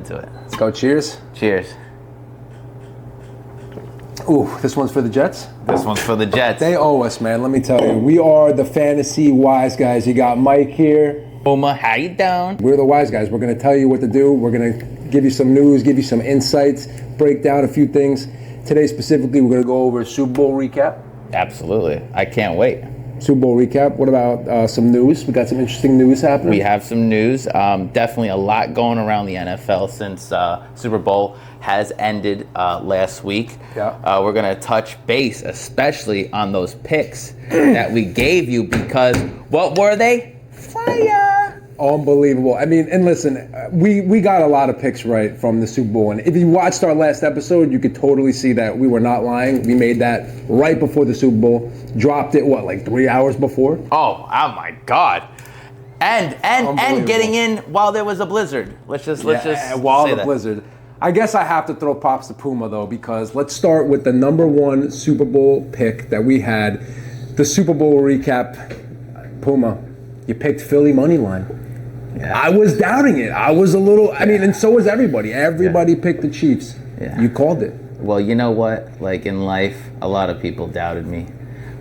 into it. Let's go. Cheers. Cheers. Ooh, this one's for the Jets? This one's for the Jets. They owe us, man. Let me tell you. We are the fantasy wise guys. You got Myke here. Puma, how you doing? We're the wise guys. We're going to tell you what to do. We're going to give you some news, give you some insights, break down a few things. Today specifically, we're going to go over a Super Bowl recap. Absolutely. I can't wait. Super Bowl recap. What about some news? We got some interesting news happening. We have some news. Definitely a lot going around the NFL since Super Bowl has ended last week. Yeah. We're going to touch base, especially on those picks that we gave you, because what were they? Fire! Unbelievable. I mean, and listen, we got a lot of picks right from the Super Bowl. And if you watched our last episode, you could totally see that we were not lying. We made that right before the Super Bowl. Dropped it, like 3 hours before? Oh my God. And getting in while there was a blizzard. Let's just while say the that. blizzard. I guess I have to throw props to Puma, though, because let's start with the number one Super Bowl pick that we had. The Super Bowl recap. Puma, you picked Philly money line. Yeah. I was doubting it. I was a little, I mean, and so was everybody. Everybody picked the Chiefs. Yeah. You called it. Well, you know what? Like in life, a lot of people doubted me.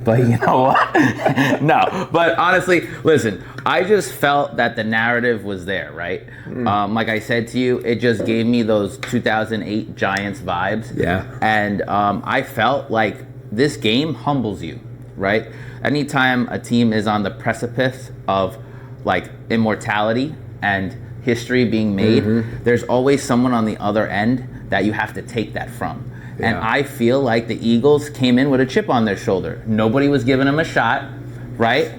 But you know what? No, but honestly, listen, I just felt that the narrative was there, right? Like I said to you, it just gave me those 2008 Giants vibes. Yeah. And I felt like this game humbles you, right? Anytime a team is on the precipice of like immortality and history being made, there's always someone on the other end that you have to take that from. Yeah. And I feel like the Eagles came in with a chip on their shoulder. Nobody was giving them a shot, right?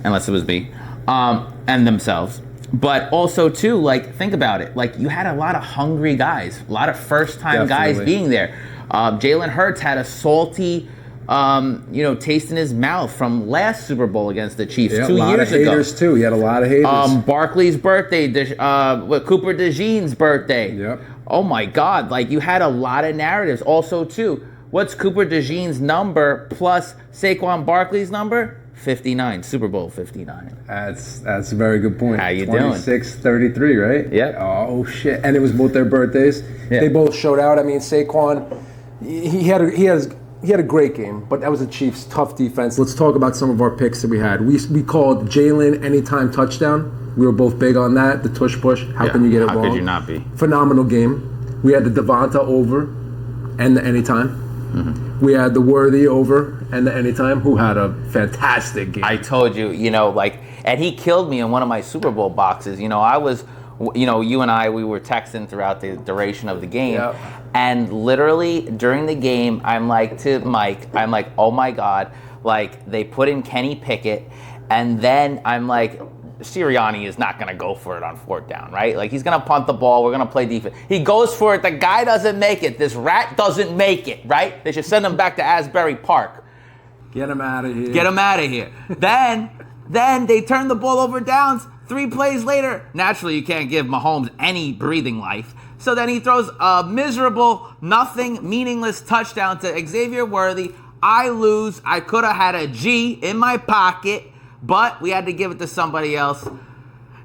Unless it was me, and themselves. But also too, like, think about it. Like, you had a lot of hungry guys, a lot of first-time guys being there. Jalen Hurts had a salty taste in his mouth from last Super Bowl against the Chiefs 2 years ago. A lot of haters too. He had a lot of haters. Barkley's birthday, Cooper DeJean's birthday. Yep. Oh my God! Like, you had a lot of narratives. Also too, what's Cooper DeJean's number plus Saquon Barkley's number? 59. Super Bowl 59. That's a very good point. How you doing? 26-33, right? Yep. Oh shit! And it was both their birthdays. Yeah. They both showed out. I mean, Saquon, he had a great game, but that was the Chiefs' tough defense. Let's talk about some of our picks that we had. We called Jalen anytime touchdown. We were both big on that. The tush push. How can you get it wrong? How could you not be? Phenomenal game. We had the Devonta over and the anytime. We had the Worthy over and the anytime, who had a fantastic game. I told you, and he killed me in one of my Super Bowl boxes. I was, you and I, we were texting throughout the duration of the game. Yep. And literally during the game, I'm like to Myke, oh my God, like they put in Kenny Pickett, and then I'm like, Sirianni is not going to go for it on fourth down, right? Like, he's going to punt the ball. We're going to play defense. He goes for it. The guy doesn't make it. This rat doesn't make it, right? They should send him back to Asbury Park. Get him out of here. Get him out of here. Then they turn the ball over downs. 3 plays later, naturally you can't give Mahomes any breathing life. So then he throws a miserable, nothing, meaningless touchdown to Xavier Worthy. I lose. I could have had a G in my pocket, but we had to give it to somebody else.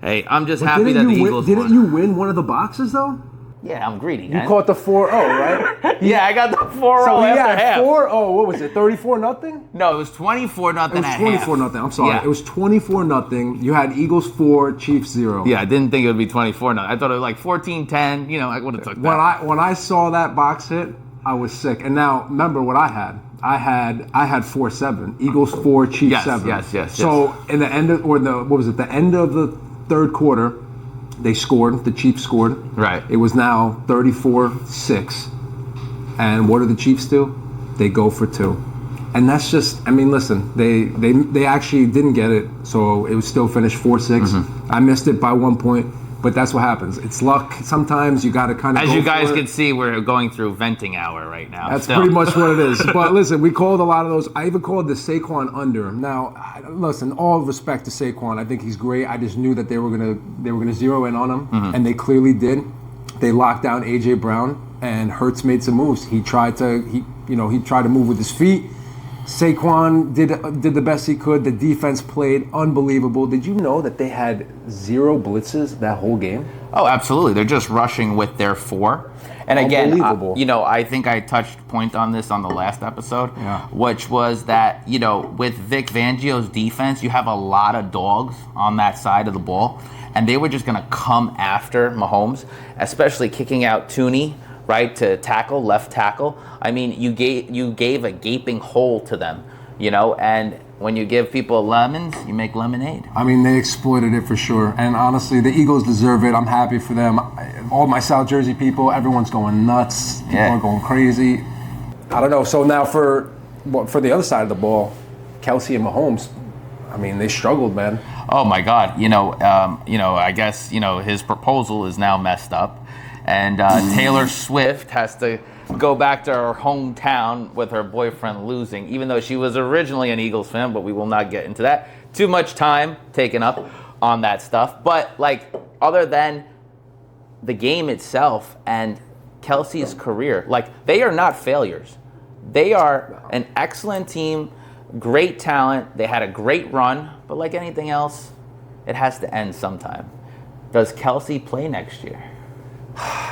Hey, I'm just happy that the Eagles won. Didn't you win one of the boxes, though? Yeah, I'm greedy. You caught the 4-0, right? Yeah, I got the 4-0 so after half. 4-0, what was it, 34-0? No, it was 24-0 at half. It was 24-0, I'm sorry. Yeah. It was 24-0. You had Eagles 4, Chiefs 0. Yeah, I didn't think it would be 24-0. I thought it was like 14-10. I would have took that. When I saw that box hit, I was sick. And now, remember what I had. I had 4-7. Eagles 4, Chiefs 7. Yes. So in the end of, the end of the third quarter, they scored. The Chiefs scored. Right. It was now 34-6. And what do the Chiefs do? They go for 2. And that's just, I mean, listen, they actually didn't get it, so it was still finished 4-6. I missed it by 1 point. But that's what happens. It's luck. Sometimes you got to kind of. As you guys can see, we're going through venting hour right now. That's pretty much what it is. But listen, we called a lot of those. I even called the Saquon under. Now, listen, all respect to Saquon. I think he's great. I just knew that they were gonna zero in on him, and they clearly did. They locked down AJ Brown, and Hurts made some moves. He tried to move with his feet. Saquon did the best he could. The defense played unbelievable. Did you know that they had 0 blitzes that whole game? Oh, absolutely. They're just rushing with their 4. And again, I think I touched point on this on the last episode, which was that, with Vic Fangio's defense, you have a lot of dogs on that side of the ball, and they were just going to come after Mahomes, especially kicking out Tooney, right, to tackle, left tackle. I mean, you gave a gaping hole to them, and when you give people lemons, you make lemonade. I mean, they exploited it for sure. And honestly, the Eagles deserve it. I'm happy for them. All my South Jersey people, everyone's going nuts. People are going crazy. I don't know. So now for the other side of the ball, Kelsey and Mahomes, I mean, they struggled, man. Oh my God. I guess, his proposal is now messed up. And Taylor Swift has to go back to her hometown with her boyfriend losing, even though she was originally an Eagles fan, but we will not get into that. Too much time taken up on that stuff. But, other than the game itself and Kelsey's career, they are not failures. They are an excellent team, great talent. They had a great run, but like anything else, it has to end sometime. Does Kelsey play next year?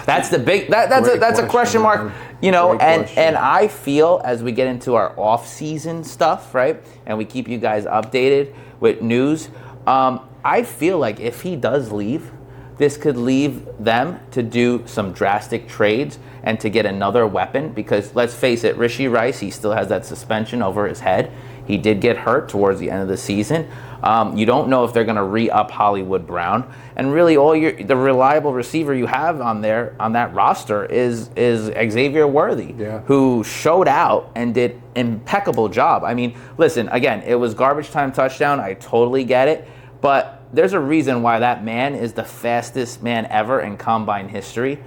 That's the big. That's a question mark, And I feel as we get into our off-season stuff, right, and we keep you guys updated with news. I feel like if he does leave, this could leave them to do some drastic trades and to get another weapon. Because let's face it, Rishi Rice, he still has that suspension over his head. He did get hurt towards the end of the season. You don't know if they're going to re-up Hollywood Brown, and really the reliable receiver you have on that roster is Xavier Worthy, who showed out and did impeccable job. I mean, listen, again, it was garbage time touchdown. I totally get it, but there's a reason why that man is the fastest man ever in combine history,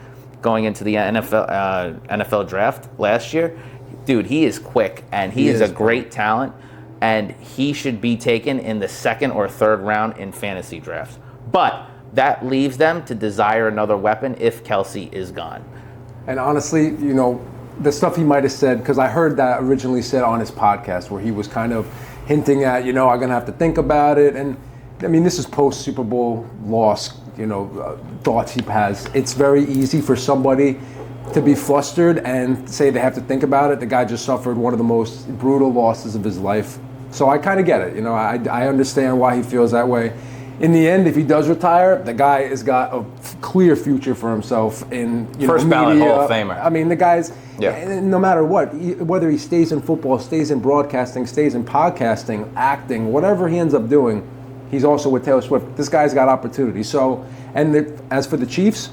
going into the NFL draft last year. Dude, he is quick, and he is a great talent. And he should be taken in the 2nd or 3rd round in fantasy drafts. But that leaves them to desire another weapon if Kelsey is gone. And honestly, the stuff he might have said, because I heard that originally said on his podcast where he was kind of hinting at, I'm going to have to think about it. And I mean, this is post-Super Bowl loss, thoughts he has. It's very easy for somebody to be flustered and say they have to think about it. The guy just suffered one of the most brutal losses of his life. So I kind of get it. I understand why he feels that way. In the end, if he does retire, the guy has got a clear future for himself in first ballot Hall of Famer. I mean, the guy's, no matter what, whether he stays in football, stays in broadcasting, stays in podcasting, acting, whatever he ends up doing, he's also with Taylor Swift. This guy's got opportunity. So, as for the Chiefs,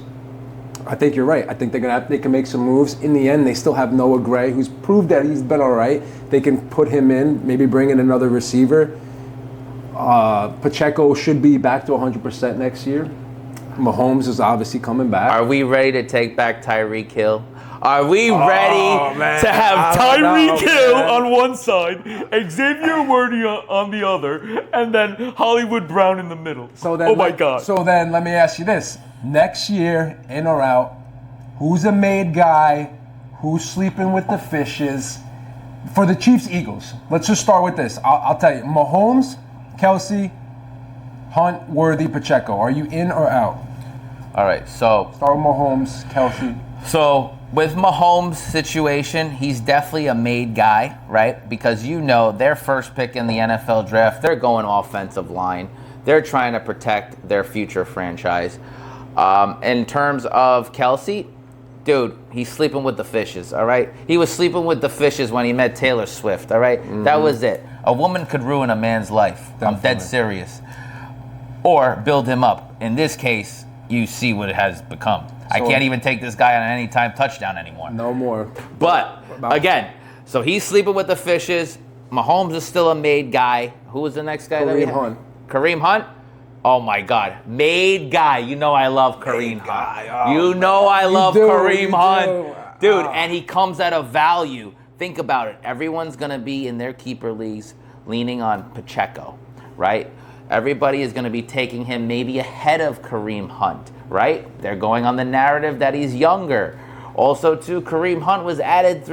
I think you're right. I think they can make some moves. In the end, they still have Noah Gray, who's proved that he's been all right. They can put him in, maybe bring in another receiver. Pacheco should be back to 100% next year. Mahomes is obviously coming back. Are we ready to take back Tyreek Hill? Are we ready to have Tyreek Hill on one side, Xavier Worthy on the other, and then Hollywood Brown in the middle? My God. So then let me ask you this. Next year, in or out, who's a made guy? Who's sleeping with the fishes? For the Chiefs-Eagles, let's just start with this. I'll tell you. Mahomes, Kelsey, Hunt, Worthy, Pacheco. Are you in or out? All right, so... Start with Mahomes, Kelsey. So, with Mahomes' situation, he's definitely a made guy, right? Because their first pick in the NFL draft, they're going offensive line. They're trying to protect their future franchise. In terms of Kelsey, dude, he's sleeping with the fishes, all right? He was sleeping with the fishes when he met Taylor Swift, all right? Mm-hmm. That was it. A woman could ruin a man's life. Definitely. I'm dead serious. Or build him up. In this case, you see what it has become. I can't even take this guy on an anytime touchdown anymore. No more. But, again, so he's sleeping with the fishes. Mahomes is still a made guy. Who was the next guy that we had? Hunt. Kareem Hunt? Oh, my God. Made guy. I love Kareem Hunt. I love Kareem Hunt. Dude, and he comes at a value. Think about it. Everyone's going to be in their keeper leagues leaning on Pacheco, right? Everybody is going to be taking him maybe ahead of Kareem Hunt, right? They're going on the narrative that he's younger. Also, too, Kareem Hunt was added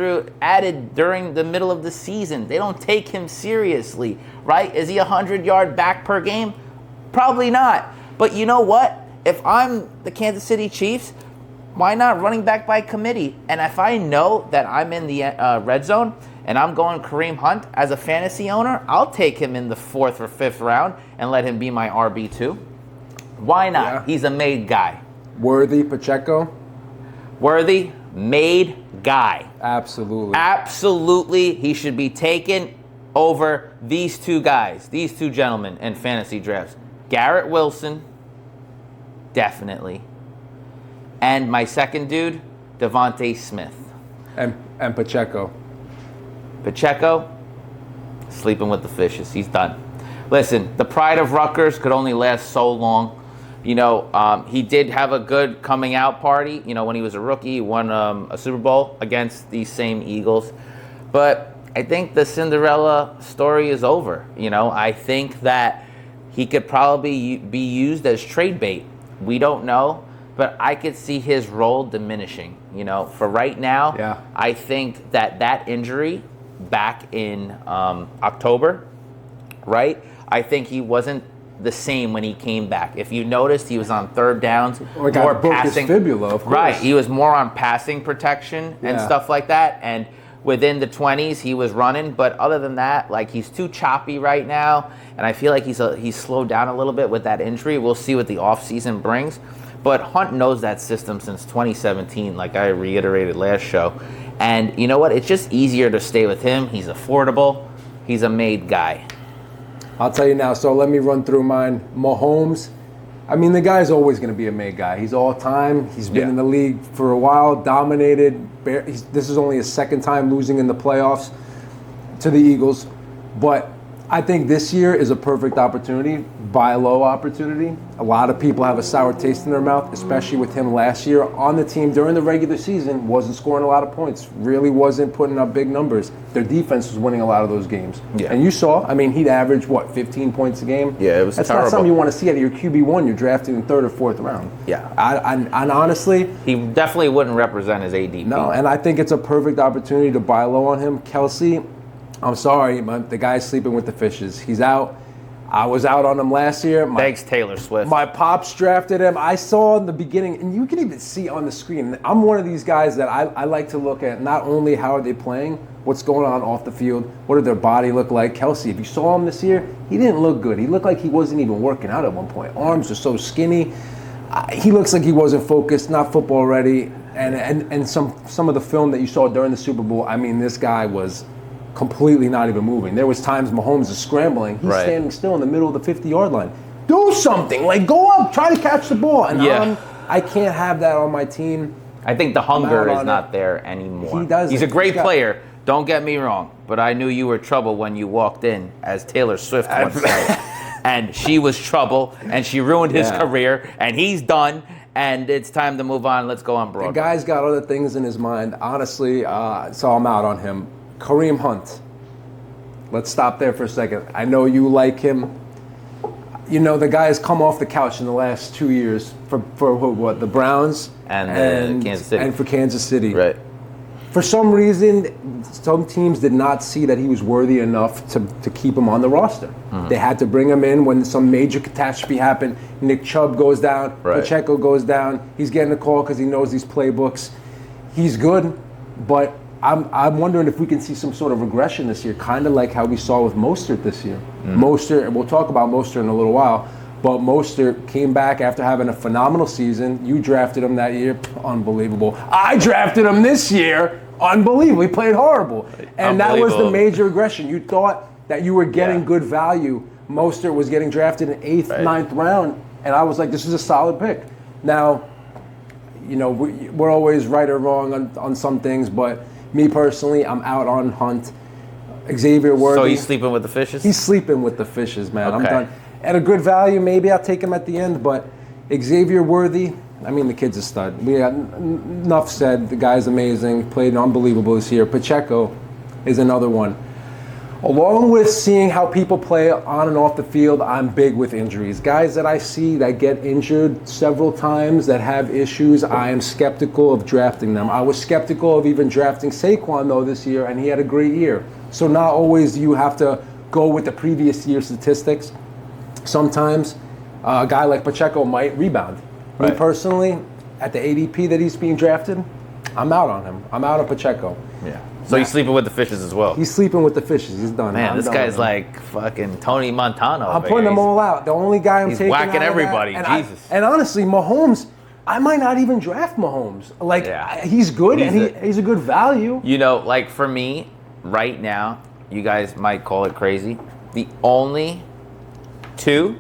during the middle of the season. They don't take him seriously, right? Is he 100-yard back per game? Probably not. But you know what? if I'm the Kansas City Chiefs, why not running back by committee? And if I know that I'm in the red zone and I'm going Kareem Hunt as a fantasy owner, I'll take him in the 4th or 5th round and let him be my RB2. Why not? Yeah. He's a made guy. Worthy, Pacheco? Worthy, made guy. Absolutely. Absolutely, he should be taken over these two guys, these two gentlemen in fantasy drafts. Garrett Wilson, definitely. And my second dude, Devontae Smith. And Pacheco. Pacheco, sleeping with the fishes. He's done. Listen, the pride of Rutgers could only last so long. You know, he did have a good coming out party. You know, when he was a rookie, he won a Super Bowl against these same Eagles. But I think the Cinderella story is over. You know, I think that he could probably be used as trade bait. We don't know, but I could see his role diminishing. You know, for right now, yeah. I think that injury back in October, right? I think he wasn't the same when he came back. If you noticed, he was on third downs, more passing. Fibula, of course. Right, he was more on passing protection and stuff like that. And within the 20s, he was running. But other than that, like, he's too choppy right now. And I feel like he's slowed down a little bit with that injury. We'll see what the offseason brings. But Hunt knows that system since 2017, like I reiterated last show. And you know what? It's just easier to stay with him. He's affordable. He's a made guy. I'll tell you now, so let me run through mine. Mahomes, I mean, the guy's always going to be a made guy. He's all-time. He's been in the league for a while, dominated. This is only his second time losing in the playoffs to the Eagles. But I think this year is a perfect opportunity, buy low opportunity. A lot of people have a sour taste in their mouth, especially with him last year on the team during the regular season. Wasn't scoring a lot of points, really wasn't putting up big numbers. Their defense was winning a lot of those games. Yeah. And you saw, I mean, he'd average, 15 points a game? Yeah, it was That's terrible. not something you want to see out of your QB1 you're drafting in 3rd or 4th round. Yeah. And honestly, he definitely wouldn't represent his ADP. No, and I think it's a perfect opportunity to buy low on him. Kelsey, I'm sorry, the guy's sleeping with the fishes. He's out. I was out on him last year. Thanks, Taylor Swift. My pops drafted him. I saw in the beginning, and you can even see on the screen, I'm one of these guys that I like to look at not only how are they playing, what's going on off the field, what did their body look like. Kelsey, if you saw him this year, he didn't look good. He looked like he wasn't even working out at one point. Arms are so skinny. He looks like he wasn't focused, not football ready. And some of the film that you saw during the Super Bowl, I mean, this guy was completely not even moving. There was times Mahomes is scrambling. He's standing still in the middle of the 50-yard line. Do something. Like, go up, try to catch the ball. And I can't have that on my team. I think the hunger is not there anymore. He does. He's a great player. Don't get me wrong. But I knew you were trouble when you walked in, as Taylor Swift once said. And she was trouble, and she ruined his career, and he's done. And it's time to move on. Let's go on Broadway. The guy's got other things in his mind, honestly, so I'm out on him. Kareem Hunt. Let's stop there for a second. I know you like him. You know, the guy has come off the couch in the last 2 years for what, the Browns? And Kansas City. And for Kansas City. Right. For some reason, some teams did not see that he was worthy enough to keep him on the roster. Mm-hmm. They had to bring him in when some major catastrophe happened. Nick Chubb goes down. Right. Pacheco goes down. He's getting a call because he knows these playbooks. He's good, but I'm wondering if we can see some sort of regression this year, kind of like how we saw with Mostert this year. Mostert, and we'll talk about Mostert in a little while, but Mostert came back after having a phenomenal season. You drafted him that year, unbelievable. I drafted him this year, unbelievable. He played horrible. And that was the major regression. You thought that you were getting good value. Mostert was getting drafted in 8th, 9th round, and I was like, this is a solid pick. Now, you know, we're always right or wrong on some things, but me personally, I'm out on Hunt. Xavier Worthy. So he's sleeping with the fishes? He's sleeping with the fishes, man. Okay. I'm done. At a good value, maybe I'll take him at the end, but Xavier Worthy, I mean, the kid's a stud. We got enough said. The guy's amazing. Played unbelievable this year. Pacheco is another one. Along with seeing how people play on and off the field, I'm big with injuries. Guys that I see that get injured several times, that have issues, I am skeptical of drafting them. I was skeptical of even drafting Saquon, though, this year, and he had a great year. So not always do you have to go with the previous year's statistics. Sometimes a guy like Pacheco might rebound. Me personally, at the ADP that he's being drafted, I'm out on him. I'm out on Pacheco. Yeah. So he's sleeping with the fishes as well. He's sleeping with the fishes. He's done. Man, this guy's like fucking Tony Montana. I'm putting them all out. The only guy I'm taking whacking out of everybody. That, Jesus. and honestly, Mahomes, I might not even draft Mahomes. Like, he's good he's a good value. You know, like for me, right now, you guys might call it crazy. The only 2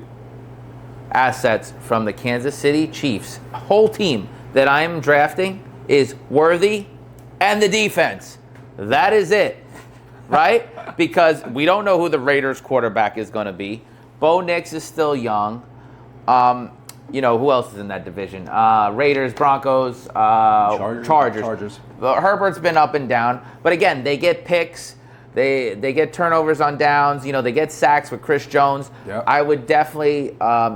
assets from the Kansas City Chiefs whole team that I am drafting is Worthy and the defense. That is it, right? Because we don't know who the Raiders quarterback is going to be. Bo Nix is still young. You know, who else is in that division? Raiders, Broncos, Chargers. Herbert's been up and down. But again, they get picks. They get turnovers on downs. You know, they get sacks with Chris Jones. Yep. I would definitely,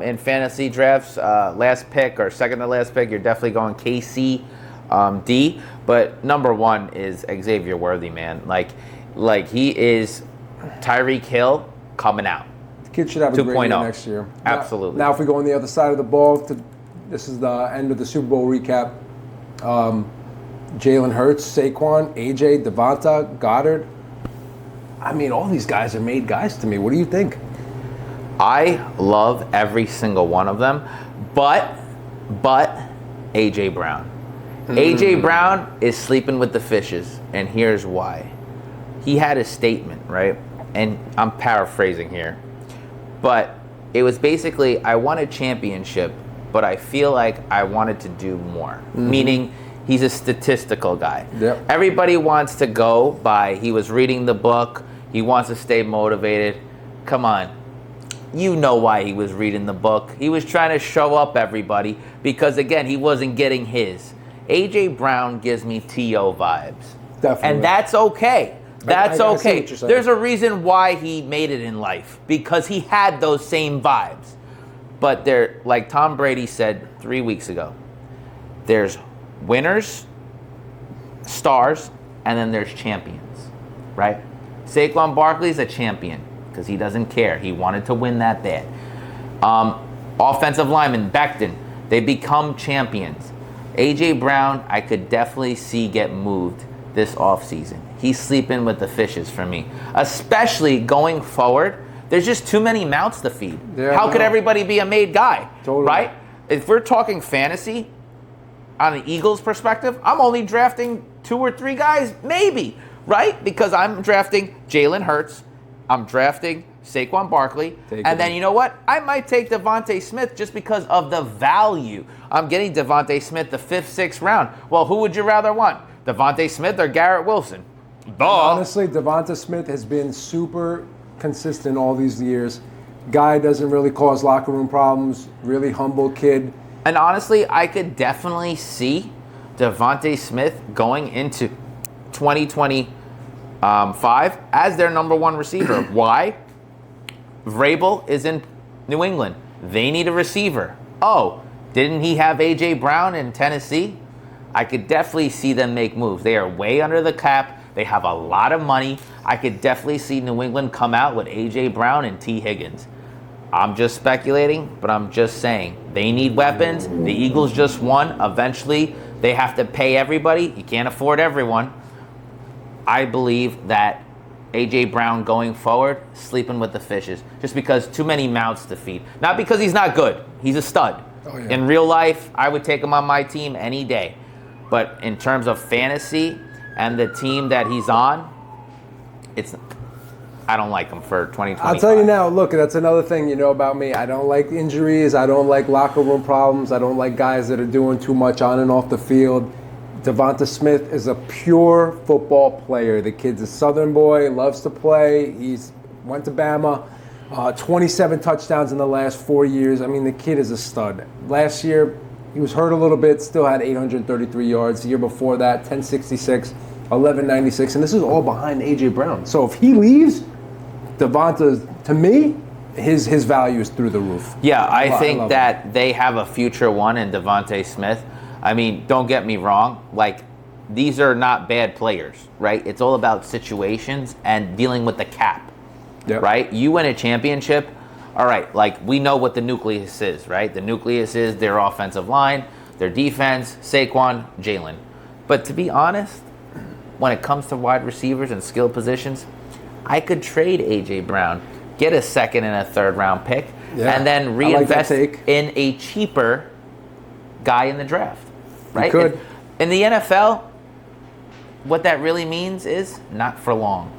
in fantasy drafts, last pick or second to last pick, you're definitely going KC. D, but number 1 is Xavier Worthy, man. Like he is Tyreek Hill coming out. The kid should have a great year next year. Absolutely. Now, if we go on the other side of the ball, this is the end of the Super Bowl recap. Jalen Hurts, Saquon, AJ, Devonta, Goddard. I mean, all these guys are made guys to me. What do you think? I love every single one of them, but AJ Brown. AJ Brown is sleeping with the fishes, and here's why. He had a statement, right? And I'm paraphrasing here. But it was basically, I won a championship, but I feel like I wanted to do more. Meaning, he's a statistical guy. Yep. Everybody wants to go by, he was reading the book, he wants to stay motivated. Come on. You know why he was reading the book. He was trying to show up everybody because, again, he wasn't getting his. AJ Brown gives me T.O. vibes. Definitely. And that's okay. That's I see okay. what you're saying. There's a reason why he made it in life, because he had those same vibes. But they're, like Tom Brady said 3 weeks ago, there's winners, stars, and then there's champions, right? Saquon Barkley's a champion because he doesn't care. He wanted to win that bad. Offensive lineman, Becton, they become champions. AJ Brown, I could definitely see get moved this offseason. He's sleeping with the fishes for me. Especially going forward, there's just too many mouths to feed. Yeah, How could everybody be a made guy? Totally. Right? If we're talking fantasy, on the Eagles' perspective, I'm only drafting 2 or 3 guys, maybe, right? Because I'm drafting Jalen Hurts, I'm drafting Saquon Barkley, and then you know what? I might take Devontae Smith just because of the value. I'm getting Devontae Smith the 5th, 6th round. Well, who would you rather want? Devontae Smith or Garrett Wilson? Honestly, Devonta Smith has been super consistent all these years. Guy doesn't really cause locker room problems, really humble kid. And honestly, I could definitely see Devontae Smith going into 2025 as their number 1 receiver. Why? Vrabel is in New England. They need a receiver. Oh, didn't he have A.J. Brown in Tennessee? I could definitely see them make moves. They are way under the cap. They have a lot of money. I could definitely see New England come out with A.J. Brown and T. Higgins. I'm just speculating, but I'm just saying. They need weapons. The Eagles just won. Eventually, they have to pay everybody. You can't afford everyone. I believe that A.J. Brown going forward, sleeping with the fishes. Just because too many mouths to feed. Not because he's not good. He's a stud. Oh, yeah. In real life, I would take him on my team any day. But in terms of fantasy and the team that he's on, I don't like him for 2025. I'll tell you now, look, that's another thing you know about me. I don't like injuries. I don't like locker room problems. I don't like guys that are doing too much on and off the field. Devonta Smith is a pure football player. The kid's a Southern boy, loves to play. He's went to Bama. 27 touchdowns in the last 4 years. I mean, the kid is a stud. Last year, he was hurt a little bit, still had 833 yards. The year before that, 1066, 1196. And this is all behind A.J. Brown. So if he leaves, Devonta, to me, his value is through the roof. Yeah, I think that they have a future one in Devontae Smith. I mean, don't get me wrong. Like, these are not bad players, right? It's all about situations and dealing with the cap, right? You win a championship. all right, like we know what the nucleus is, right? The nucleus is their offensive line, their defense, Saquon, Jalen. But to be honest, when it comes to wide receivers and skill positions, I could trade A.J. Brown, get a second and a third round pick, and then reinvest in a cheaper guy in the draft, right? You could. In the NFL, what that really means is not for long.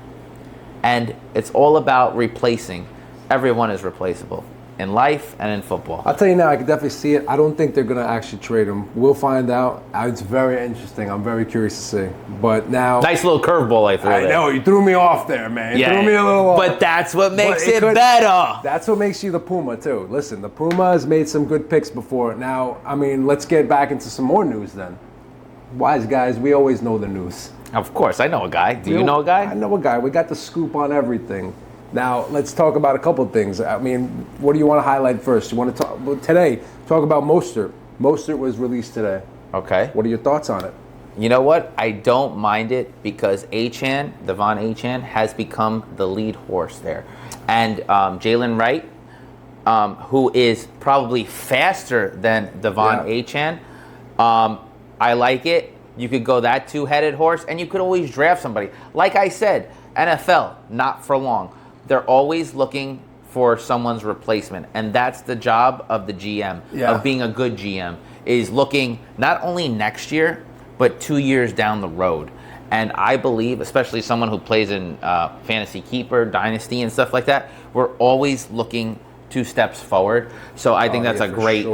And it's all about replacing. Everyone is replaceable in life and in football. I'll tell you now, I can definitely see it. I don't think they're going to actually trade him. We'll find out. It's very interesting. I'm very curious to see. But now... Nice little curveball I threw there. I know, you threw me off there, man. You threw me a little off. But that's what makes it better. That's what makes you the Puma, too. Listen, the Puma has made some good picks before. Now, I mean, let's get back into some more news then. Wise guys, we always know the news. Of course, I know a guy. Do you know a guy? I know a guy. We got the scoop on everything. Now, let's talk about a couple of things. I mean, what do you want to highlight first? You want to talk about Mostert. Mostert was released today. Okay. What are your thoughts on it? You know what? I don't mind it because Devon Achane, has become the lead horse there. And Jalen Wright, who is probably faster than Devon Achane, I like it. You could go that two-headed horse, and you could always draft somebody. Like I said, NFL, not for long. They're always looking for someone's replacement, and that's the job of the GM, of being a good GM, is looking not only next year, but 2 years down the road. And I believe, especially someone who plays in Fantasy Keeper, Dynasty, and stuff like that, we're always looking 2 steps forward. So I think that's a great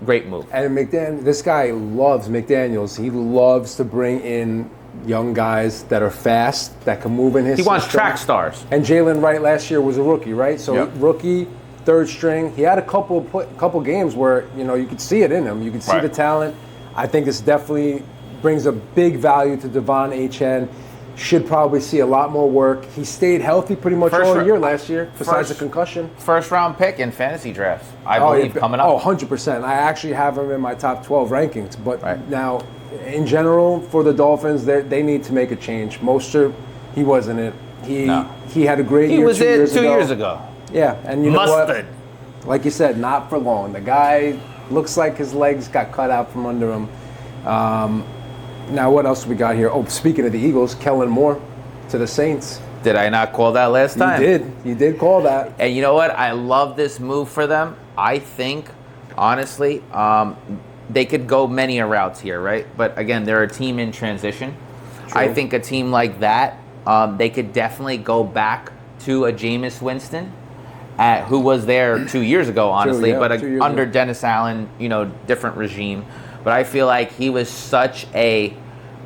great move. And this guy loves McDaniels. He loves to bring in young guys that are fast, that can move in his system. He wants track stars. And Jalen Wright last year was a rookie, right? So rookie, third string. He had a couple games where, you could see it in him. You could see the talent. I think this definitely brings a big value to Devon Achane. Should probably see a lot more work. He stayed healthy pretty much all year last year, besides the concussion. First round pick in fantasy drafts, I believe, coming up. 100%. I actually have him in my top 12 rankings. But now, in general, for the Dolphins, they need to make a change. Mostert, he wasn't it. He had a great year 2 years ago. 2 years ago. Yeah, and you know what? Like you said, not for long. The guy looks like his legs got cut out from under him. Now, what else we got here? Oh, speaking of the Eagles, Kellen Moore to the Saints. Did I not call that last time? You did call that. And you know what? I love this move for them. I think, honestly, they could go many routes here, right? But again, they're a team in transition. True. I think a team like that, they could definitely go back to a Jameis Winston, who was there 2 years ago, honestly, but under Dennis Allen, different regime. But I feel like he was such a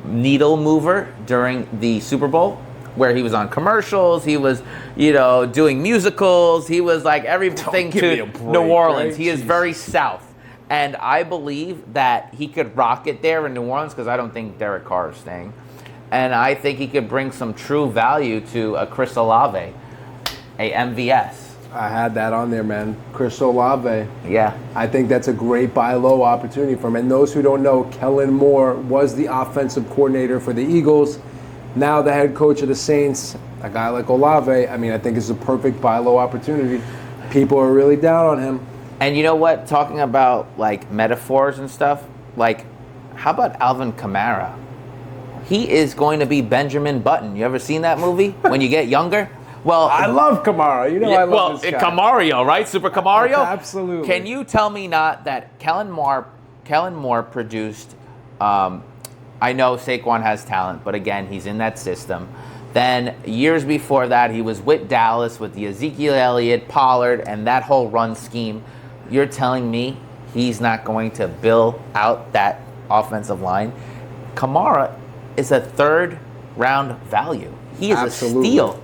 needle mover during the Super Bowl, where he was on commercials, he was, doing musicals, he was like everything to New Orleans. Right? He is very South. And I believe that he could rock it there in New Orleans because I don't think Derek Carr is staying. And I think he could bring some true value to a Chris Olave, a MVS. I had that on there, man. Chris Olave. Yeah. I think that's a great buy low opportunity for him. And those who don't know, Kellen Moore was the offensive coordinator for the Eagles. Now the head coach of the Saints. A guy like Olave, I think it's a perfect buy low opportunity. People are really down on him. And you know what? Talking about like metaphors and stuff, like how about Alvin Kamara? He is going to be Benjamin Button. You ever seen that movie? When you get younger? Well, I love Kamara. I love this guy. Camario, right? Super Camario? Absolutely. Can you tell me not that Kellen Moore produced, I know Saquon has talent, but again, he's in that system. Then years before that, he was with Dallas with the Ezekiel Elliott, Pollard, and that whole run scheme. You're telling me he's not going to build out that offensive line? Kamara is a third-round value. He is a steal.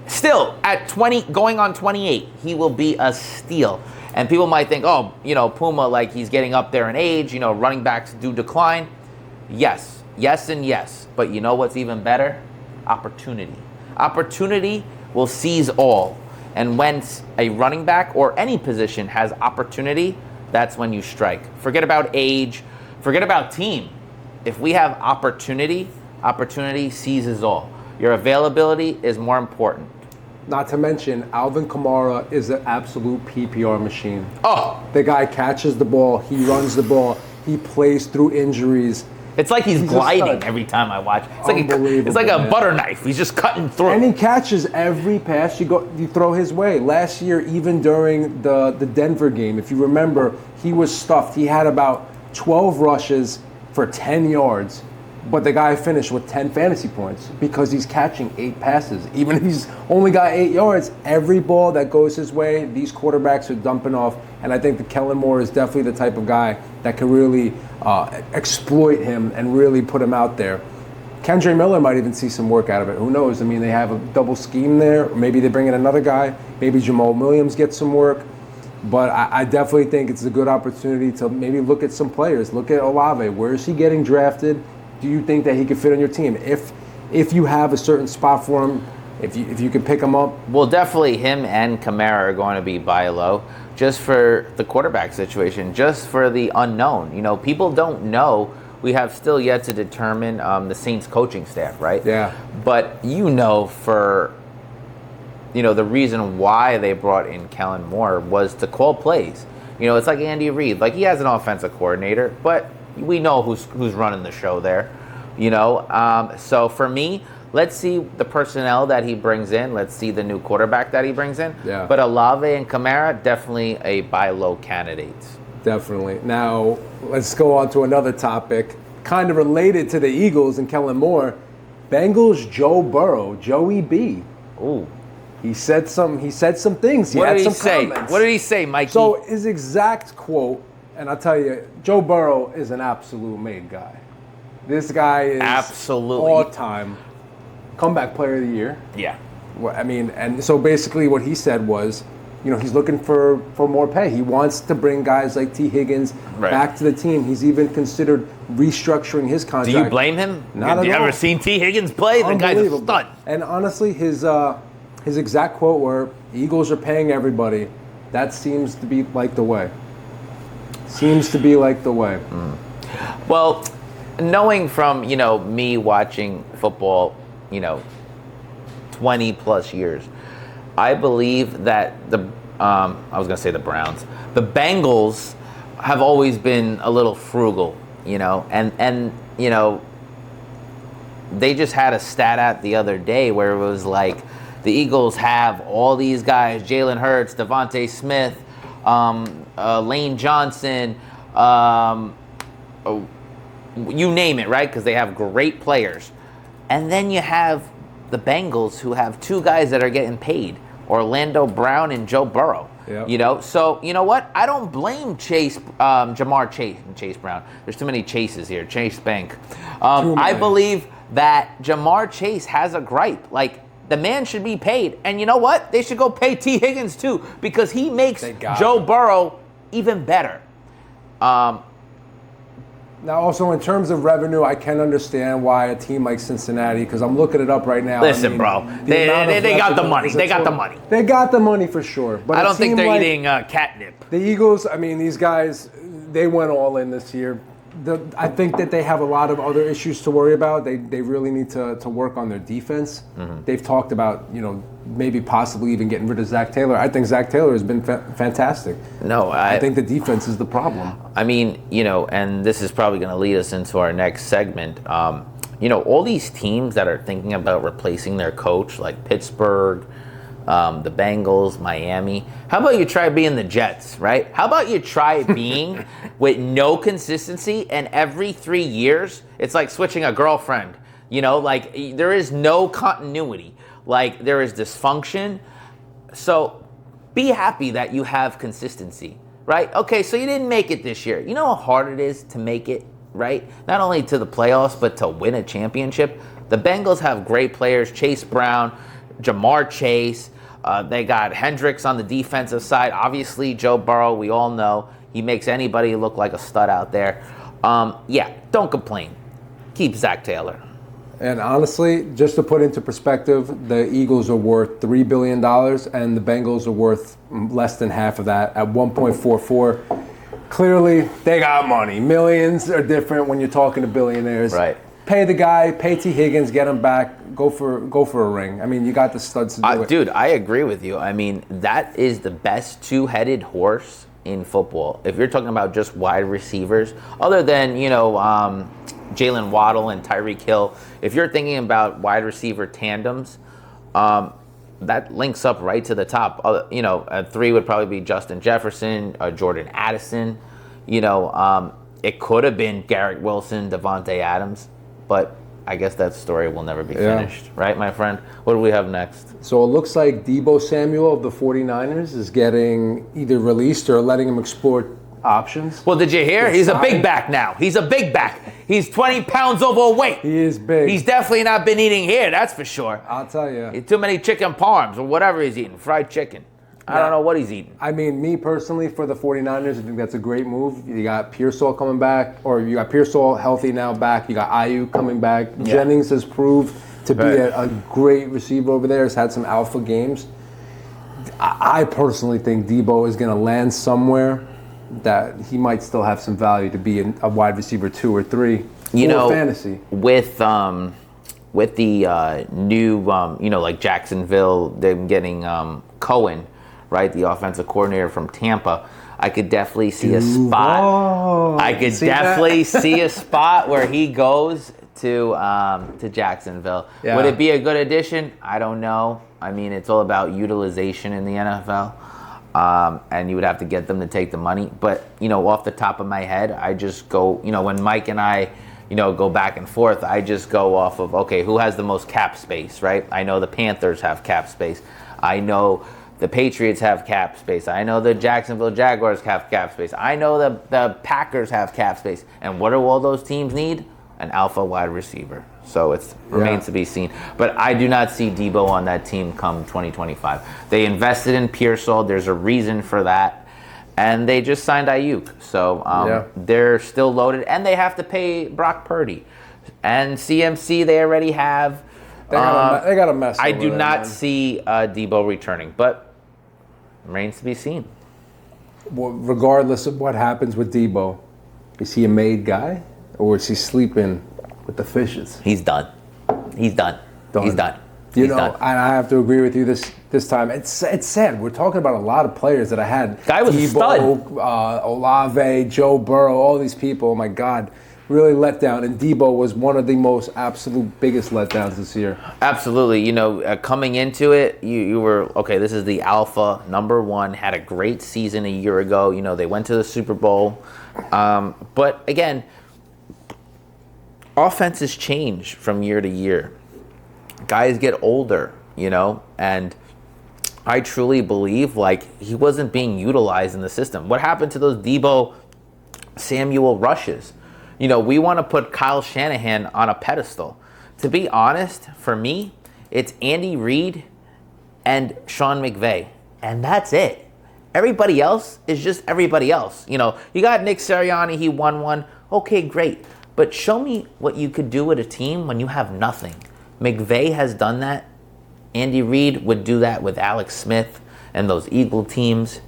Still, at 20, going on 28, he will be a steal. And people might think, Puma, like he's getting up there in age, running backs do decline. Yes, and yes. But you know what's even better? Opportunity. Opportunity will seize all. And when a running back or any position has opportunity, that's when you strike. Forget about age. Forget about team. If we have opportunity seizes all. Your availability is more important. Not to mention, Alvin Kamara is an absolute PPR machine. Oh, The guy catches the ball, he runs the ball, he plays through injuries. it's like he's a gliding stud. every time I watch. It's Unbelievable, like a man. butter knife. He's just cutting through. And he catches every pass you throw his way. Last year, even during the Denver game, if you remember, he was stuffed. He had about 12 rushes for 10 yards, but the guy finished with 10 fantasy points because he's catching 8 passes. Even if he's only got 8 yards, every ball that goes his way, these quarterbacks are dumping off. And I think that Kellen Moore is definitely the type of guy that can really exploit him and really put him out there. Kendra Miller might even see some work out of it. Who knows? I mean, they have a double scheme there. Or maybe they bring in another guy. Maybe Jamal Williams gets some work. But I definitely think it's a good opportunity to maybe look at some players. Look at Olave. Where is he getting drafted? Do you think that he could fit on your team? If you have a certain spot for him, if you could pick him up. Well, definitely him and Kamara are going to be buy low just for the quarterback situation, just for the unknown. You know, people don't know. We have still yet to determine the Saints coaching staff, right? Yeah. But for the reason why they brought in Kellen Moore was to call plays. You know, it's like Andy Reid. Like, he has an offensive coordinator, but we know who's running the show there. You know, so for me, let's see the personnel that he brings in. Let's see the new quarterback that he brings in. Yeah. But Olave and Kamara, definitely a buy low candidates. Definitely. Now, let's go on to another topic, kind of related to the Eagles and Kellen Moore. Bengals Joe Burrow, Joey B. Ooh. He said some things. What had did he some say? comments. What did he say, Myke? So his exact quote, and I'll tell you, Joe Burrow is an absolute made guy. This guy is Absolutely. all-time comeback player of the year. Yeah. I mean, and so basically what he said was, you know, he's looking for more pay. He wants to bring guys like T. Higgins back to the team. He's even considered restructuring his contract. Do you blame him? Not at Have you all. ever seen T. Higgins play? The guy's a stud. And honestly, his exact quote were, "Eagles are paying everybody." That seems to be like the way. Well, knowing from, me watching football, 20 plus years, I believe that I was going to say the Browns, the Bengals have always been a little frugal, and they just had a stat out the other day where it was like the Eagles have all these guys, Jalen Hurts, Devontae Smith, Lane Johnson, you name it, right? Because they have great players. And then you have the Bengals, who have 2 guys that are getting paid, Orlando Brown and Joe Burrow. Yep. So you know what? I don't blame Jamar Chase and Chase Brown. There's too many Chases here. Chase Bank. I believe that Jamar Chase has a gripe. Like, the man should be paid. And you know what? They should go pay T. Higgins too, because he makes Joe Burrow even better. Now, also in terms of revenue, I can understand why a team like Cincinnati, because I'm looking it up right now. Listen, bro, they got the money. They got the money. They got the money for sure. But I don't think they're eating catnip. The Eagles, I mean, these guys, they went all in this year. I think that they have a lot of other issues to worry about. They really need to work on their defense. Mm-hmm. They've talked about, maybe possibly even getting rid of Zach Taylor. I think Zach Taylor has been fantastic. No, I think the defense is the problem. I mean, and this is probably going to lead us into our next segment. All these teams that are thinking about replacing their coach, like Pittsburgh, the Bengals, Miami. How about you try being the Jets, right? How about you try being with no consistency, and every 3 years, it's like switching a girlfriend. Like, there is no continuity. Like, there is dysfunction. So be happy that you have consistency, right? Okay, so you didn't make it this year. You know how hard it is to make it, right? Not only to the playoffs, but to win a championship. The Bengals have great players, Chase Brown, Jamar Chase. They got Hendricks on the defensive side. Obviously, Joe Burrow, we all know. He makes anybody look like a stud out there. Don't complain. Keep Zach Taylor. And honestly, just to put into perspective, the Eagles are worth $3 billion and the Bengals are worth less than half of that at 1.44. Clearly, they got money. Millions are different when you're talking to billionaires. Right. Pay the guy, pay T. Higgins, get him back, go for a ring. I mean, you got the studs to do it. Dude, I agree with you. I mean, that is the best two-headed horse in football. If you're talking about just wide receivers, other than, Jalen Waddle and Tyreek Hill, if you're thinking about wide receiver tandems, that links up right to the top. At 3 would probably be Justin Jefferson, Jordan Addison. It could have been Garrett Wilson, Devontae Adams, but I guess that story will never be finished. Right, my friend? What do we have next? So it looks like Deebo Samuel of the 49ers is getting either released or letting him explore options. Well, did you hear? He's a big back now. He's a big back. He's 20 pounds overweight. He is big. He's definitely not been eating here, that's for sure. I'll tell you. Too many chicken parms or whatever he's eating, fried chicken. I don't know what he's eating. I mean, me personally, for the 49ers, I think that's a great move. You got Pearsall coming back, or you got Pearsall healthy now back. You got Ayuk coming back. Yeah. Jennings has proved to be a great receiver over there. Has had some alpha games. I personally think Deebo is going to land somewhere that he might still have some value to be a wide receiver 2 or 3 fantasy. With the new, like Jacksonville, them getting Cohen, right, the offensive coordinator from Tampa, I could definitely see a spot. I could definitely see a spot where he goes to Jacksonville. Yeah. Would it be a good addition? I don't know. I mean, it's all about utilization in the NFL. And you would have to get them to take the money. But, off the top of my head, I just go, when Myke and I, go back and forth, I just go off of, okay, who has the most cap space, right? I know the Panthers have cap space. I know the Patriots have cap space. I know the Jacksonville Jaguars have cap space. I know the Packers have cap space. And what do all those teams need? An alpha wide receiver. So it remains to be seen. But I do not see Deebo on that team come 2025. They invested in Pearsall. There's a reason for that. And they just signed Ayuk. So they're still loaded. And they have to pay Brock Purdy. And CMC they already have. They got a mess. I do not see Deebo returning. But remains to be seen. Well, regardless of what happens with Deebo, is he a made guy? Or is he sleeping with the fishes? He's done. He's done. He's done. And I have to agree with you this time. It's sad. We're talking about a lot of players that I had. Guy was Deebo, a stud. Olave, Joe Burrow, all these people. Oh my God, really let down. And Deebo was one of the most absolute biggest letdowns this year. Absolutely. Coming into it, you were, okay, this is the alpha, number 1, had a great season a year ago. They went to the Super Bowl. But again, offenses change from year to year. Guys get older, and I truly believe he wasn't being utilized in the system. What happened to those Deebo Samuel rushes? We want to put Kyle Shanahan on a pedestal. To be honest, for me, it's Andy Reid and Sean McVay, and that's it. Everybody else is just everybody else. You got Nick Sirianni, he won one. Okay, great. But show me what you could do with a team when you have nothing. McVay has done that. Andy Reid would do that with Alex Smith and those Eagle teams.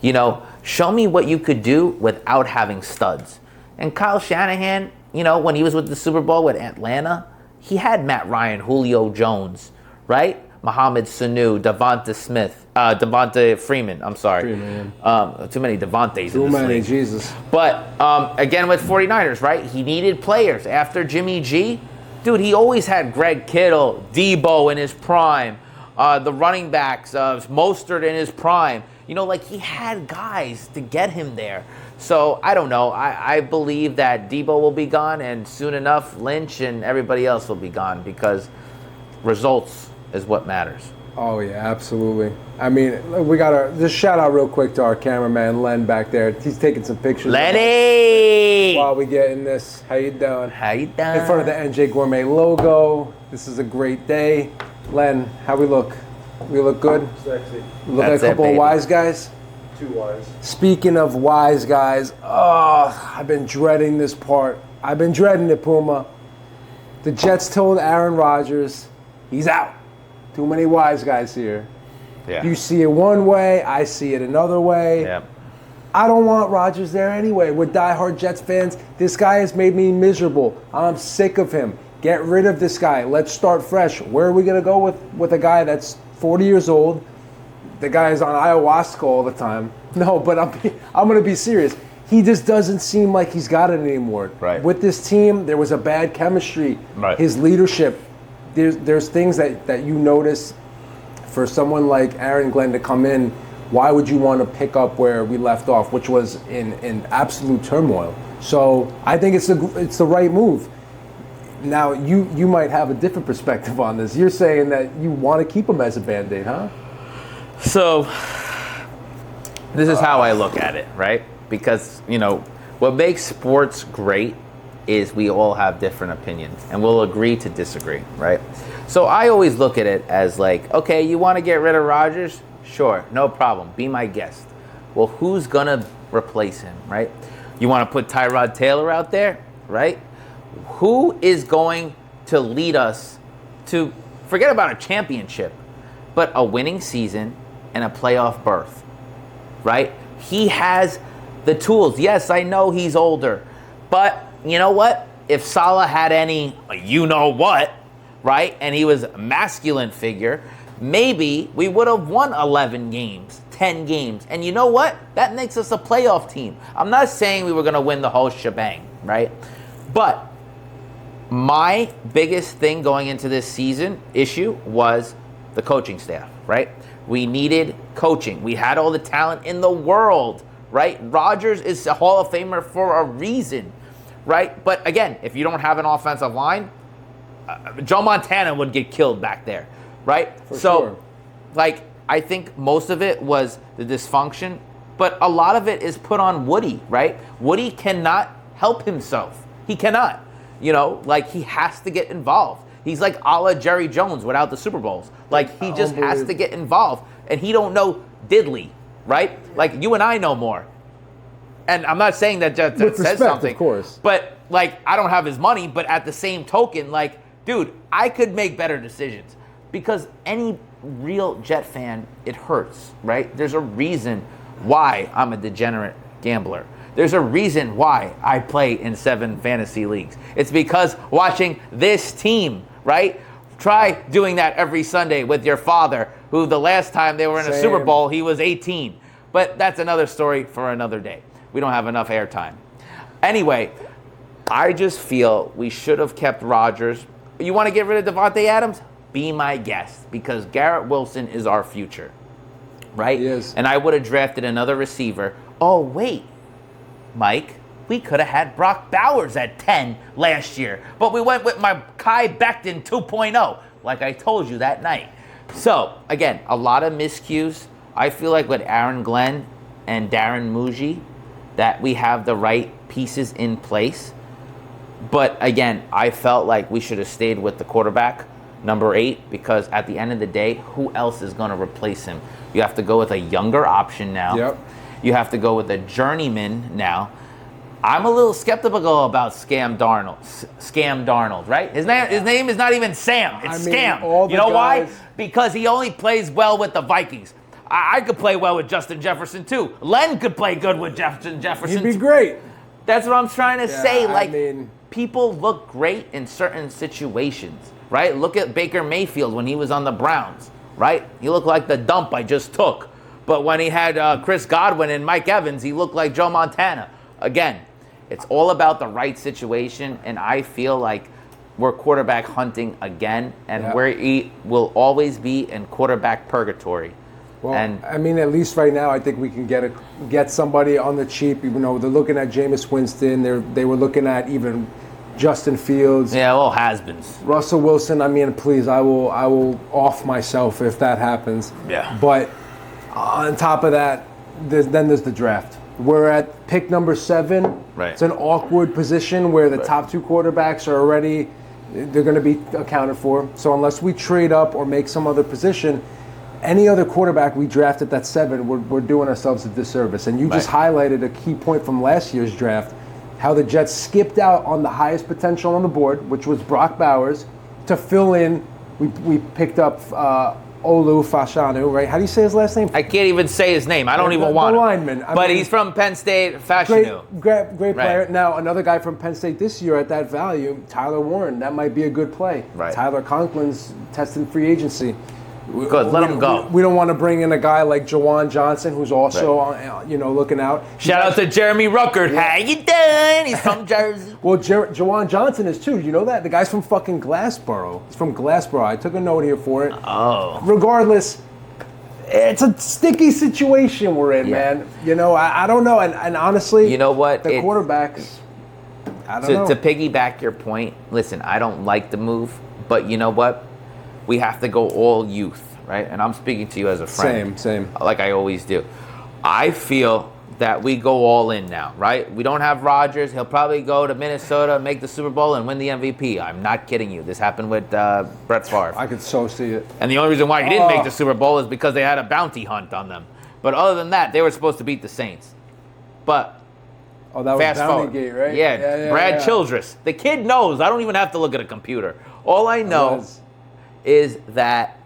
Show me what you could do without having studs. And Kyle Shanahan, when he was with the Super Bowl with Atlanta, he had Matt Ryan, Julio Jones, right? Mohamed Sanu, Devonta Freeman. I'm sorry. Freeman. Too many Devontaes. Too in this many, league. Jesus. But again with 49ers, right? He needed players. After Jimmy G, dude, he always had Greg Kittle, Deebo in his prime, the running backs, Mostert in his prime. He had guys to get him there. So I don't know. I believe that Deebo will be gone, and soon enough, Lynch and everybody else will be gone because results is what matters. Oh, yeah, absolutely. I mean, we got to just shout out real quick to our cameraman, Len, back there. He's taking some pictures. Lenny! While we get in this. How you doing? How you doing? In front of the NJ Gourmet logo. This is a great day. Len, how we look? We look good? Sexy. We look like a couple of wise guys? 2 wise. Speaking of wise guys, I've been dreading this part. I've been dreading it, Puma. The Jets told Aaron Rodgers, he's out. Too many wise guys here. Yeah. You see it one way, I see it another way. Yeah. I don't want Rodgers there anyway. We're diehard Jets fans. This guy has made me miserable. I'm sick of him. Get rid of this guy. Let's start fresh. Where are we going to go with a guy that's 40 years old? The guy is on ayahuasca all the time. No, but I'm going to be serious. He just doesn't seem like he's got it anymore. Right. With this team, there was a bad chemistry. Right. His leadership, there's things that you notice for someone like Aaron Glenn to come in. Why would you want to pick up where we left off, which was in absolute turmoil? So I think it's the right move. Now, you might have a different perspective on this. You're saying that you want to keep him as a Band-Aid, huh? So, this is how I look at it, right? Because, what makes sports great is we all have different opinions, and we'll agree to disagree, right? So I always look at it as like, okay, you want to get rid of Rodgers? Sure, no problem. Be my guest. Well, who's going to replace him, right? You want to put Tyrod Taylor out there, right? Who is going to lead us to, forget about a championship, but a winning season and a playoff berth, right? He has the tools. Yes, I know he's older, but you know what? If Salah had any, you-know-what, right, and he was a masculine figure, maybe we would have won 11 games, 10 games. And you know what? That makes us a playoff team. I'm not saying we were going to win the whole shebang, right? But my biggest thing going into this season issue was the coaching staff, right? We needed coaching. We had all the talent in the world, right? Rodgers is a Hall of Famer for a reason, right? But again, if you don't have an offensive line, Joe Montana would get killed back there, right? For sure. I think most of it was the dysfunction, but a lot of it is put on Woody, right? Woody cannot help himself. He cannot. He has to get involved. He's like a la Jerry Jones without the Super Bowls. He just has to get involved. And he don't know diddly, right? Like, you and I know more. And I'm not saying that says something. Of course. But, I don't have his money, but at the same token, dude, I could make better decisions. Because any real Jet fan, it hurts, right? There's a reason why I'm a degenerate gambler. There's a reason why I play in 7 fantasy leagues. It's because watching this team, right? Try doing that every Sunday with your father, who the last time they were in a Super Bowl, he was 18. But that's another story for another day. We don't have enough airtime. Anyway, I just feel we should have kept Rodgers. You want to get rid of Devontae Adams? Be my guest, because Garrett Wilson is our future, right? He is. And I would have drafted another receiver. Oh, wait. Myke, we could have had Brock Bowers at 10 last year, but we went with my Kai Becton 2.0, like I told you that night. So, again, a lot of miscues. I feel like with Aaron Glenn and Darren Muji, that we have the right pieces in place. But, again, I felt like we should have stayed with the quarterback, number 8, because at the end of the day, who else is going to replace him? You have to go with a younger option now. Yep. You have to go with a journeyman now. I'm a little skeptical about Scam Darnold, right? His name is not even Sam. It's Scam. You know why? Because he only plays well with the Vikings. I could play well with Justin Jefferson too. Len could play good with Justin Jefferson. He'd be great. That's what I'm trying to say. People look great in certain situations, right? Look at Baker Mayfield when he was on the Browns, right? He looked like the dump I just took. But when he had Chris Godwin and Mike Evans, he looked like Joe Montana. Again, it's all about the right situation, and I feel like we're quarterback hunting again, and we will always be in quarterback purgatory. Well, at least right now, I think we can get somebody on the cheap. They're looking at Jameis Winston. They were looking at even Justin Fields. Yeah, all has-beens. Russell Wilson. Please, I will off myself if that happens. Yeah. But on top of that, there's the draft. We're at pick number 7. Right. It's an awkward position where the top 2 quarterbacks are already, they're going to be accounted for. So unless we trade up or make some other position, any other quarterback we draft at that 7, we're doing ourselves a disservice. And you just highlighted a key point from last year's draft, how the Jets skipped out on the highest potential on the board, which was Brock Bowers, to fill in. We picked up Olu Fashanu, right? How do you say his last name? I can't even say his name. I don't even want the to. lineman. But he's from Penn State, Fashanu. Great player. Right. Now, another guy from Penn State this year at that value, Tyler Warren. That might be a good play. Right. Tyler Conklin's testing free agency. Good, let him go. We don't want to bring in a guy like Jawan Johnson, who's also, looking out. Shout out to Jeremy Ruckert. Yeah. How you doing? He's from Jersey. Well, Jawan Johnson is too. You know that? The guy's from fucking Glassboro. He's from Glassboro. I took a note here for it. Oh. Regardless, it's a sticky situation we're in, man. I don't know. And honestly, you know what? The quarterbacks, I don't know. To piggyback your point, listen, I don't like the move, but you know what? We have to go all youth, right? And I'm speaking to you as a friend. Same. Like I always do. I feel that we go all in now, right? We don't have Rodgers. He'll probably go to Minnesota, make the Super Bowl, and win the MVP. I'm not kidding you. This happened with Brett Favre. I could so see it. And the only reason why he didn't make the Super Bowl is because they had a bounty hunt on them. But other than that, they were supposed to beat the Saints. But that was fast forward, Gate, right? Yeah, Brad Childress. The kid knows. I don't even have to look at a computer. All I know is that,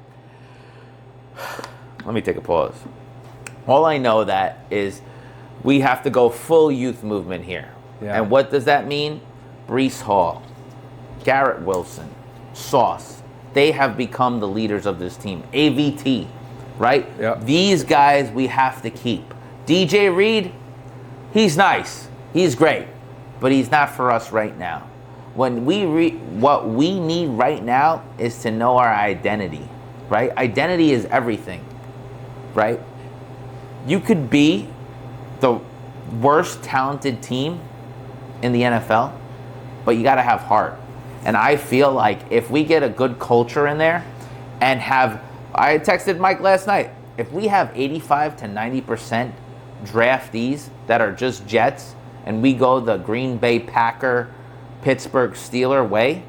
let me take a pause. All I know that is we have to go full youth movement here. Yeah. And what does that mean? Breece Hall, Garrett Wilson, Sauce. They have become the leaders of this team. AVT, right? Yep. These guys we have to keep. DJ Reed, he's nice. He's great. But he's not for us right now. What we need right now is to know our identity, right? Identity is everything, right? You could be the worst talented team in the NFL, but you got to have heart. And I feel like if we get a good culture in there and I texted Myke last night, if we have 85 to 90% draftees that are just Jets and we go the Green Bay Packer, Pittsburgh Steeler way,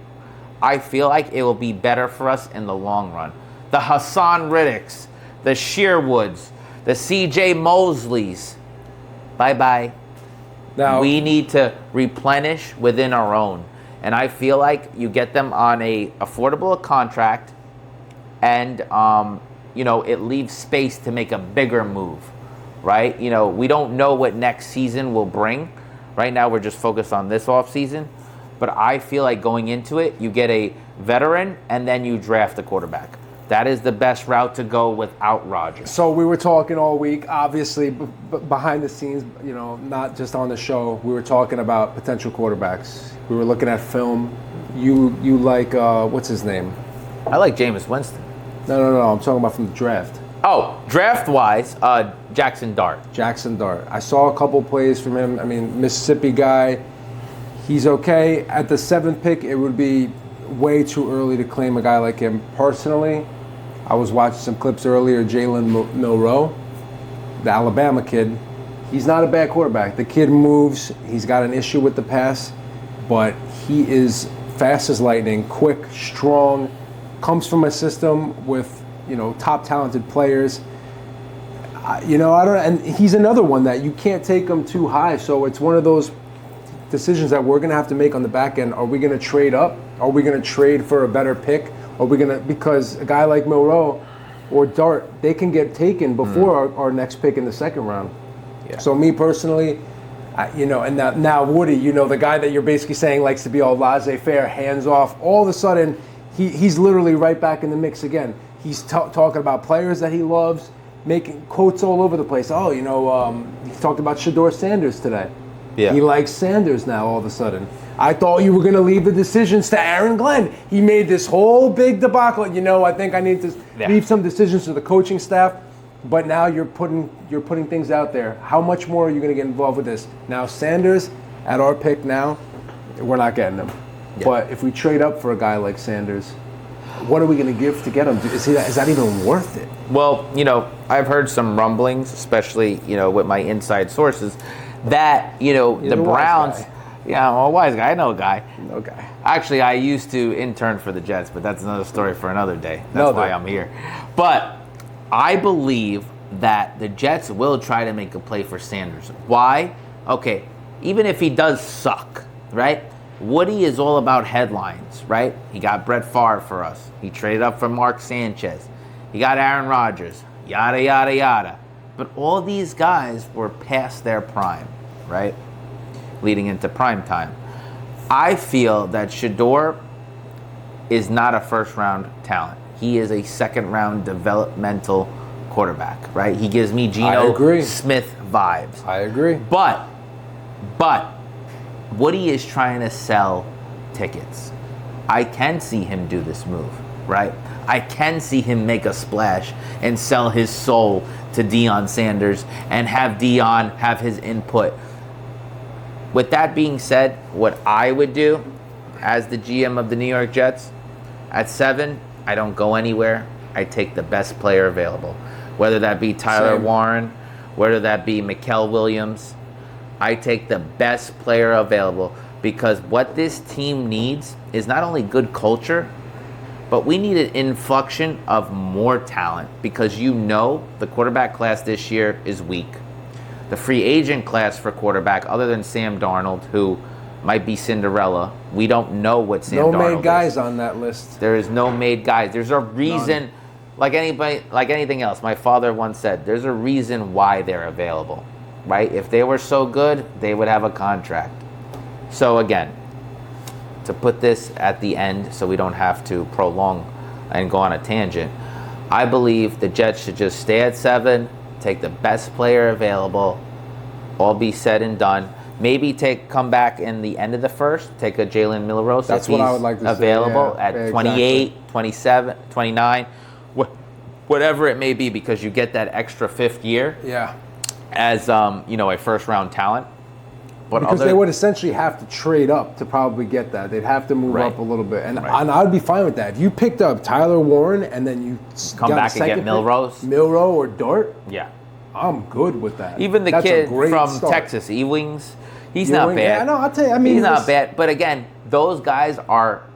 I feel like it will be better for us in the long run. The Hassan Riddicks, the Shearwoods, the CJ Mosleys, bye-bye. Now, we need to replenish within our own. And I feel like you get them on a affordable contract and, it leaves space to make a bigger move, right? We don't know what next season will bring. Right now, we're just focused on this offseason. But I feel like going into it, you get a veteran and then you draft a quarterback. That is the best route to go without Rodgers. So we were talking all week, obviously, behind the scenes, not just on the show. We were talking about potential quarterbacks. We were looking at film. You like, what's his name? I like Jameis Winston. No. I'm talking about from the draft. Oh, draft-wise, Jackson Dart. Jackson Dart. I saw a couple plays from him. I mean, Mississippi guy. He's okay. At the 7th pick, it would be way too early to claim a guy like him. Personally, I was watching some clips earlier. Jalen Milroe, the Alabama kid, he's not a bad quarterback. The kid moves. He's got an issue with the pass, but he is fast as lightning, quick, strong, comes from a system with, top talented players. I don't, and he's another one that you can't take him too high. So it's one of those decisions that we're going to have to make on the back end. Are we going to trade up? Are we going to trade for a better pick? Are we going to, because a guy like Milroe or Dart, they can get taken before our next pick in the second round. Yeah. So me personally, and now Woody, the guy that you're basically saying likes to be all laissez-faire, hands off, all of a sudden he's literally right back in the mix again. He's talking about players that he loves, making quotes all over the place. Oh, he talked about Shedeur Sanders today. Yeah. He likes Sanders now all of a sudden. I thought you were going to leave the decisions to Aaron Glenn. He made this whole big debacle. I think I need to leave some decisions to the coaching staff. But now you're putting things out there. How much more are you going to get involved with this? Now Sanders, at our pick now, we're not getting him. Yeah. But if we trade up for a guy like Sanders, what are we going to give to get him? Is that even worth it? Well, I've heard some rumblings, especially, with my inside sources, that, the Browns... Yeah, I'm a wise guy. I know a guy. Okay. Actually, I used to intern for the Jets, but that's another story for another day. That's why I'm here. But I believe that the Jets will try to make a play for Sanders. Why? Okay, even if he does suck, right? Woody is all about headlines, right? He got Brett Favre for us. He traded up for Mark Sanchez. You got Aaron Rodgers, yada, yada, yada. But all these guys were past their prime, right? Leading into prime time. I feel that Shedeur is not a first-round talent. He is a second-round developmental quarterback, right? He gives me Geno Smith vibes. I agree. But Woody is trying to sell tickets. I can see him do this move, right? I can see him make a splash and sell his soul to Deion Sanders and have Deion have his input. With that being said, what I would do as the GM of the New York Jets, at 7, I don't go anywhere. I take the best player available. Whether that be Tyler Warren, whether that be Myke Williams, I take the best player available, because what this team needs is not only good culture, but we need an inflection of more talent, because the quarterback class this year is weak. The free agent class for quarterback, other than Sam Darnold, who might be Cinderella, we don't know what Sam Darnold is. No made guys on that list. There is no made guys. There's a reason, like anything else. My father once said, there's a reason why they're available, right? If they were so good, they would have a contract. So again, to put this at the end so we don't have to prolong and go on a tangent, I believe the Jets should just stay at 7, take the best player available, all be said and done. Maybe come back in the end of the first, take a Jalen Milroe. That's what I would like to available say. At 28, exactly. 27, 29, whatever it may be, because you get that extra 5th year. Yeah. As a first-round talent. But because they would essentially have to trade up to probably get that. They'd have to move up a little bit. And I'd be fine with that. If you picked up Tyler Warren and then you come back and get Milroe or Dart, yeah, I'm good with that. Even the kid from Texas, Ewings, he's not bad. Yeah, no, I'll tell you. I mean, he's not bad. But again, those guys are,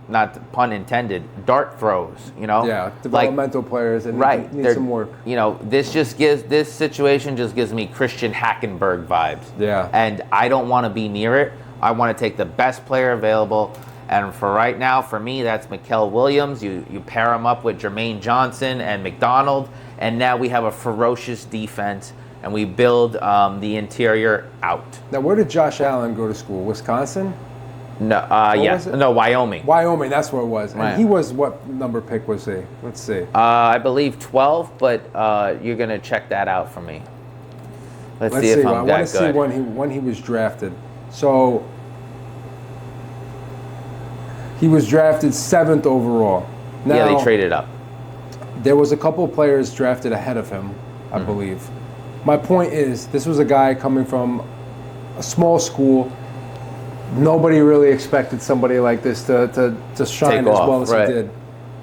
not pun intended, dart throws, Yeah, developmental players and need some work. This situation just gives me Christian Hackenberg vibes. Yeah. And I don't want to be near it. I want to take the best player available. And for right now, for me, that's Myke Williams. You pair him up with Jermaine Johnson and McDonald, and now we have a ferocious defense, and we build the interior out. Now, where did Josh Allen go to school? Wisconsin? No, no, Wyoming. Wyoming, that's where it was. And right. he was, what number pick was he? Let's see. I believe 12, but you're going to check that out for me. Let's see if I'm that good. I want to see when he was drafted. So, he was drafted 7th overall. Now, yeah, they traded up. There was a couple of players drafted ahead of him, I believe. My point is, this was a guy coming from a small school. Nobody really expected somebody like this to shine as well as he did.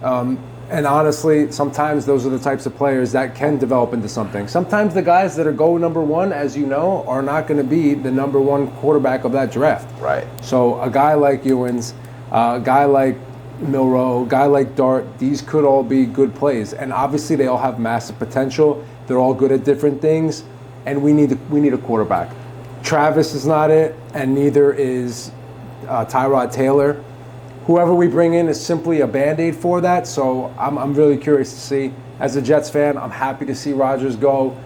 And honestly, sometimes those are the types of players that can develop into something. Sometimes the guys that are number 1, as you know, are not going to be the number 1 quarterback of that draft. Right. So a guy like Ewins, a guy like Milroe, a guy like Dart, these could all be good plays. And obviously they all have massive potential. They're all good at different things. And we need a quarterback. Travis is not it, and neither is Tyrod Taylor. Whoever we bring in is simply a Band-Aid for that, so I'm really curious to see. As a Jets fan, I'm happy to see Rodgers go.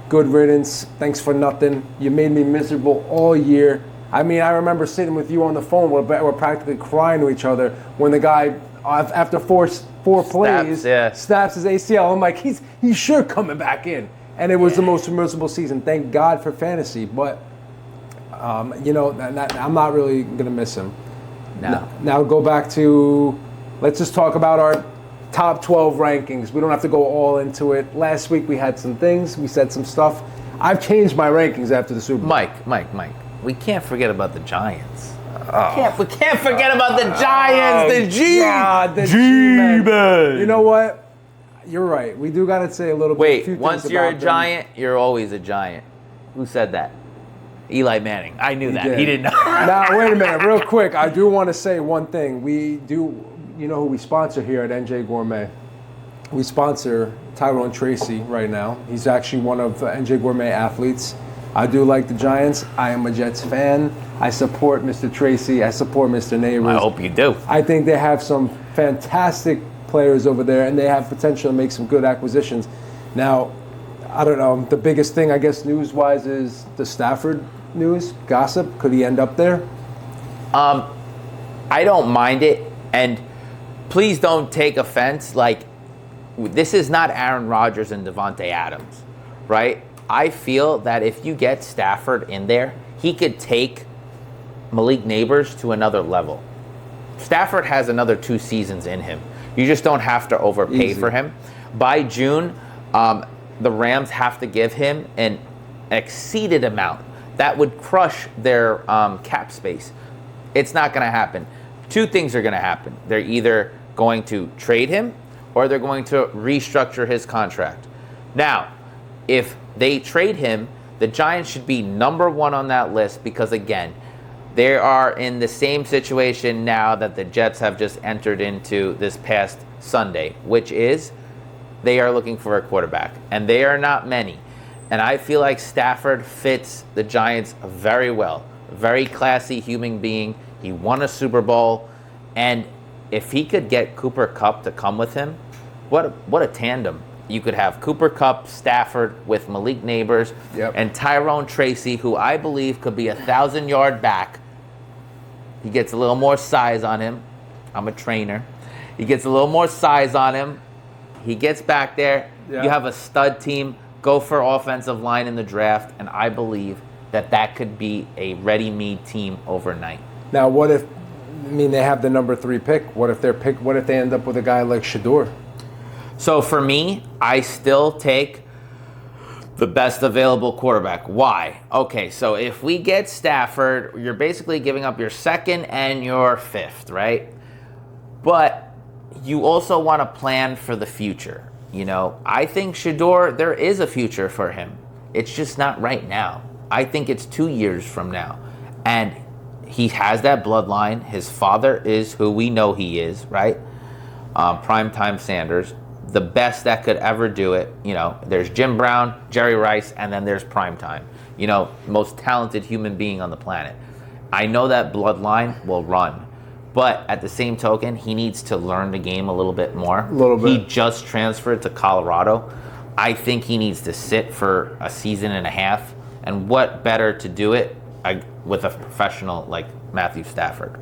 Good riddance. Thanks for nothing. You made me miserable all year. I mean, I remember sitting with you on the phone. We're practically crying to each other when the guy, after four plays, snaps his ACL. I'm like, he's sure coming back in. And it was the most miserable season. Thank God for fantasy, but... I'm not really going to miss him. No. Now go back to, let's just talk about our top 12 rankings. We don't have to go all into it. Last week we had some things. We said some stuff. I've changed my rankings after the Super Bowl. Mike, we can't forget about the Giants. We can't forget about the Giants. The G-Man. You know what? You're right. We do got to say a little bit. Wait, once you're a Giant, you're always a Giant. Who said that? Eli Manning. I knew that. He didn't know. Now, wait a minute. Real quick. I do want to say one thing. We do, who we sponsor here at NJ Gourmet? We sponsor Tyrone Tracy right now. He's actually one of NJ Gourmet athletes. I do like the Giants. I am a Jets fan. I support Mr. Tracy. I support Mr. Neighbors. I hope you do. I think they have some fantastic players over there, and they have potential to make some good acquisitions. Now, I don't know. The biggest thing, I guess, news-wise, is the Stafford news, gossip. Could he end up there? I don't mind it, and please don't take offense. Like, this is not Aaron Rodgers and Devontae Adams, right? I feel that if you get Stafford in there, he could take Malik Neighbors to another level. Stafford has another 2 seasons in him. You just don't have to overpay for him. By June, the Rams have to give him an exceeded amount that would crush their cap space. It's not going to happen. 2 things are going to happen. They're either going to trade him or they're going to restructure his contract. Now, if they trade him, the Giants should be number 1 on that list because, again, they are in the same situation now that the Jets have just entered into this past Sunday, which is they are looking for a quarterback, and they are not many. And I feel like Stafford fits the Giants very well. Very classy human being. He won a Super Bowl, and if he could get Cooper Kupp to come with him, what a tandem. You could have Cooper Kupp, Stafford with Malik Neighbors, and Tyrone Tracy, who I believe could be a 1,000-yard back. He gets a little more size on him. I'm a trainer. He gets a little more size on him. He gets back there. You have a stud team. Go for offensive line in the draft, and I believe that could be a ready-made team overnight. Now, what if? I mean, they have the number 3 pick. What if What if they end up with a guy like Shador? So for me, I still take the best available quarterback. Why? Okay, so if we get Stafford, you're basically giving up your 2nd and your 5th, right? But you also want to plan for the future. You know, I think Shador, there is a future for him. It's just not right now. I think it's 2 years from now. And he has that bloodline. His father is who we know he is, right? Primetime Sanders. The best that could ever do it. You know, there's Jim Brown, Jerry Rice, and then there's Primetime. You know, most talented human being on the planet. I know that bloodline will run. But at the same token, he needs to learn the game a little bit more. A little bit. He just transferred to Colorado. I think he needs to sit for a season and a half. And what better to do it with a professional like Matthew Stafford?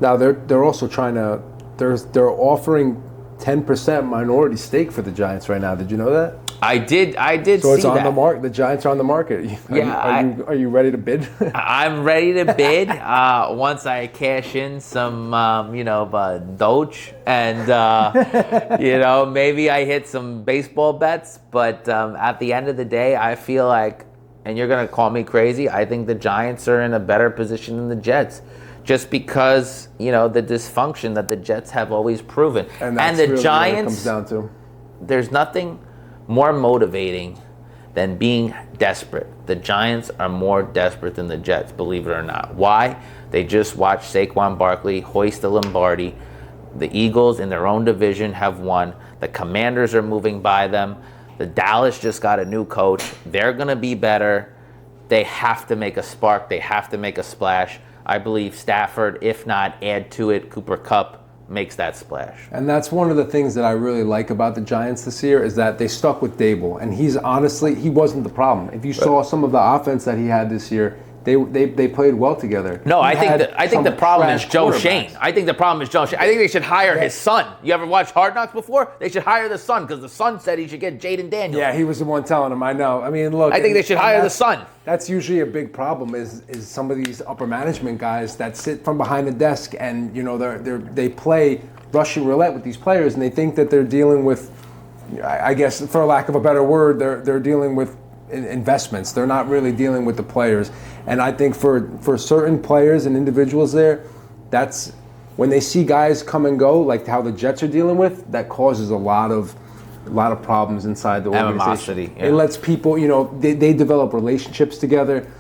Now they're also trying to they're offering 10% minority stake for the Giants right now. Did you know that? I did. So it's see on that. the market. The Giants are on the market. Are you ready to bid? I'm ready to bid once I cash in some, Doge, and maybe I hit some baseball bets. But at the end of the day, I feel like, and you're gonna call me crazy, I think the Giants are in a better position than the Jets. Just because, the dysfunction that the Jets have always proven. And that's the really Giants, what it comes down to. There's nothing more motivating than being desperate. The Giants are more desperate than the Jets, believe it or not. Why? They just watched Saquon Barkley hoist the Lombardi. The Eagles in their own division have won. The Commanders are moving by them. The Dallas just got a new coach. They're going to be better. They have to make a spark. They have to make a splash. I believe Stafford, if not add to it, Cooper Kupp makes that splash. And that's one of the things that I really like about the Giants this year is that they stuck with Dable. And he wasn't the problem. If you saw some of the offense that he had this year, they played well together. No, I think the problem is Joe Shane. I think the problem is Joe Shane. I think they should hire his son. You ever watched Hard Knocks before? They should hire the son because the son said he should get Jaden Daniels. Yeah, he was the one telling him. I know. I mean, look. I think they should hire the son. That's usually a big problem. Is some of these upper management guys that sit from behind the desk and they play Russian roulette with these players and they think that they're dealing with, I guess for lack of a better word, they're dealing with investments. They're not really dealing with the players. And I think for certain players and individuals there, that's when they see guys come and go, like how the Jets are dealing with, that causes a lot of problems inside the organization. Animosity. Yeah. It lets people, they develop relationships together.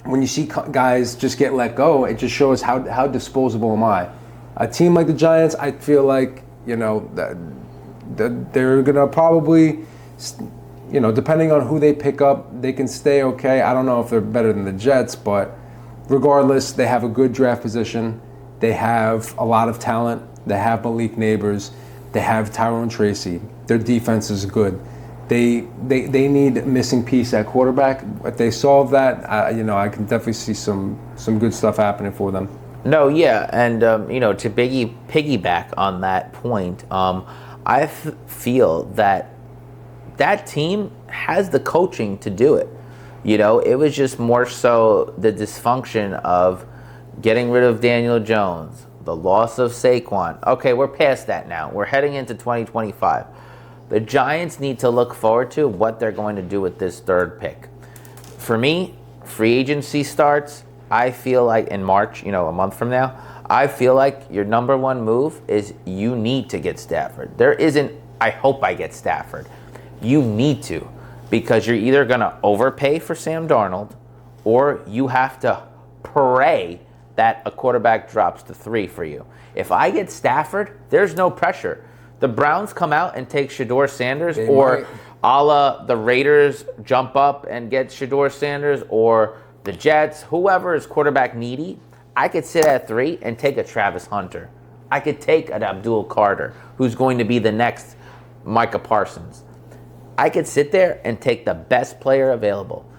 When you see guys just get let go, it just shows how disposable am I. A team like the Giants, I feel like, they're going to probably, depending on who they pick up, they can stay okay. I don't know if they're better than the Jets, but regardless, they have a good draft position. They have a lot of talent. They have Malik Neighbors. They have Tyrone Tracy. Their defense is good. They need a missing piece at quarterback. If they solve that, I can definitely see some good stuff happening for them. No, yeah, and to piggyback on that point, I feel that team has the coaching to do it. It was just more so the dysfunction of getting rid of Daniel Jones, the loss of Saquon. Okay, we're past that now. We're heading into 2025. The Giants need to look forward to what they're going to do with this third pick. For me, free agency starts, I feel like in March, a month from now, I feel like your number one move is you need to get Stafford. There isn't, I hope I get Stafford. You need to, because you're either going to overpay for Sam Darnold or you have to pray that a quarterback drops to 3 for you. If I get Stafford, there's no pressure. The Browns come out and take Shedeur Sanders, or a la the Raiders jump up and get Shedeur Sanders, or the Jets, whoever is quarterback needy, I could sit at 3 and take a Travis Hunter. I could take an Abdul Carter, who's going to be the next Micah Parsons. I could sit there and take the best player available,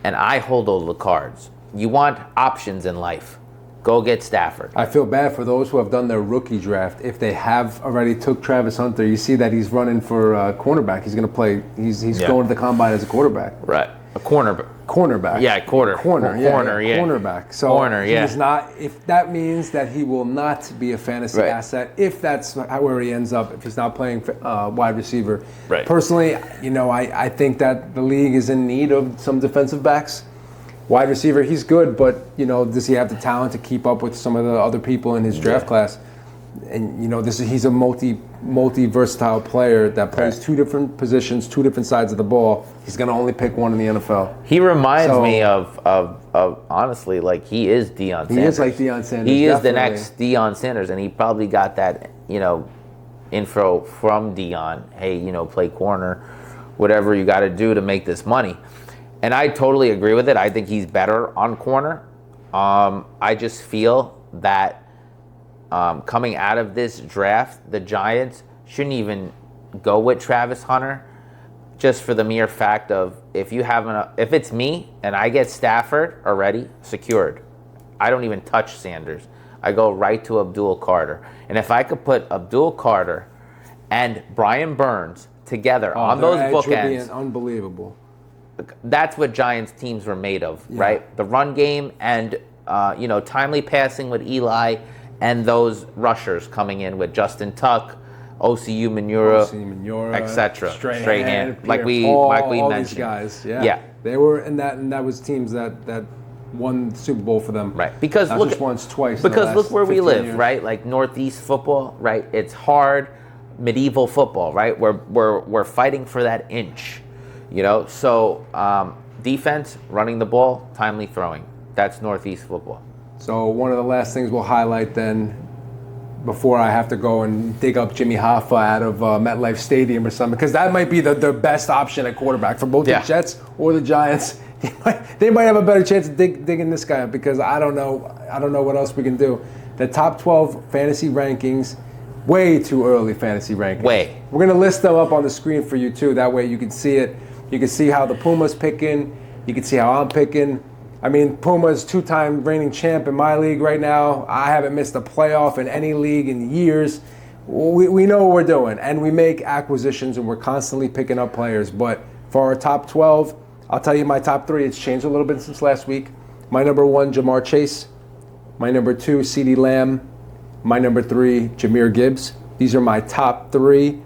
and I hold all the cards. You want options in life. Go get Stafford. I feel bad for those who have done their rookie draft. If they have already took Travis Hunter, you see that he's running for cornerback. He's going to play. He's going to the combine as a quarterback. Right. A cornerback. Cornerback. Yeah, corner. Corner, yeah. Cornerback. So corner, yeah. He's not. If that means that he will not be a fantasy asset, if that's where he ends up, if he's not playing wide receiver. Right. Personally, I think that the league is in need of some defensive backs. Wide receiver, he's good, but does he have the talent to keep up with some of the other people in his draft class? And he's a multi versatile player that plays two different positions, two different sides of the ball. He's gonna only pick one in the NFL. He reminds me of honestly, like he is Deion Sanders. He is like Deion Sanders. He is the next Deion Sanders, and he probably got that info from Deion. Hey, play corner, whatever you got to do to make this money. And I totally agree with it. I think he's better on corner. I just feel that coming out of this draft, the Giants shouldn't even go with Travis Hunter, just for the mere fact of if it's me and I get Stafford already secured, I don't even touch Sanders. I go right to Abdul Carter. And if I could put Abdul Carter and Brian Burns together on those bookends, unbelievable. That's what Giants teams were made of, right? The run game and timely passing with Eli, and those rushers coming in with Justin Tuck, OCU Manura, etc. Strahan, like we all mentioned. These guys, yeah, they were in that, and that was teams that won the Super Bowl for them, right? Because not just once, twice. Because look where we live, years. Right? Like Northeast football, right? It's hard, medieval football, right? We're fighting for that inch. So defense, running the ball, timely throwing. That's Northeast football. So one of the last things we'll highlight then, before I have to go and dig up Jimmy Hoffa out of MetLife Stadium or something, because that might be the best option at quarterback for both the Jets or the Giants. They might have a better chance of digging this guy up, because I don't know what else we can do. The top 12 fantasy rankings. Way too early fantasy rankings. We're going to list them up on the screen for you too. That way you can see it. You can see how the Puma's picking. You can see how I'm picking. I mean, Puma's two-time reigning champ in my league right now. I haven't missed a playoff in any league in years. We know what we're doing, and we make acquisitions, and we're constantly picking up players. But for our top 12, I'll tell you my top 3. It's changed a little bit since last week. My number 1, Jamar Chase. My number 2, CeeDee Lamb. My number 3, Jahmyr Gibbs. These are my top 3.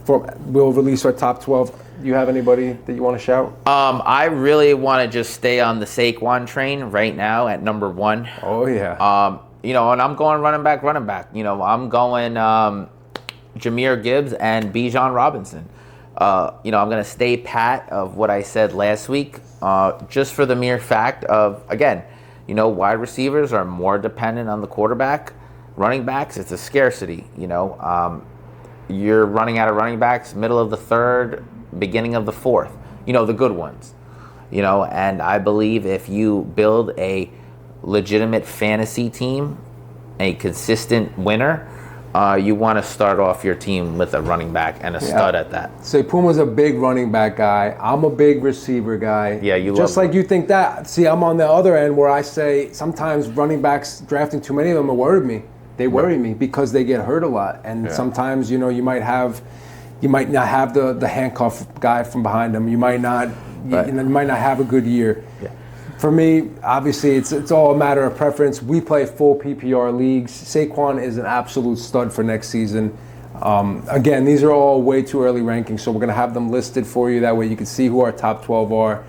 We'll release our top 12. Do you have anybody that you want to shout? I really want to just stay on the Saquon train right now at number 1. Oh, yeah. And I'm going running back. I'm going Jahmyr Gibbs and Bijan Robinson. I'm going to stay pat of what I said last week, just for the mere fact of, again, wide receivers are more dependent on the quarterback. Running backs, it's a scarcity. You're running out of running backs middle of the 3rd, beginning of the 4th. The good ones. And I believe if you build a legitimate fantasy team, a consistent winner, you want to start off your team with a running back and a stud at that. Say Puma's a big running back guy. I'm a big receiver guy. Yeah, you just love like you think that. See, I'm on the other end where I say sometimes running backs, drafting too many of them will worry me. They worry me because they get hurt a lot, and sometimes you might not have the handcuff guy from behind them. You might not you might not have a good year. Yeah. For me, obviously, it's all a matter of preference. We play full PPR leagues. Saquon is an absolute stud for next season. Again, these are all way too early rankings, so we're going to have them listed for you. That way you can see who our top 12 are.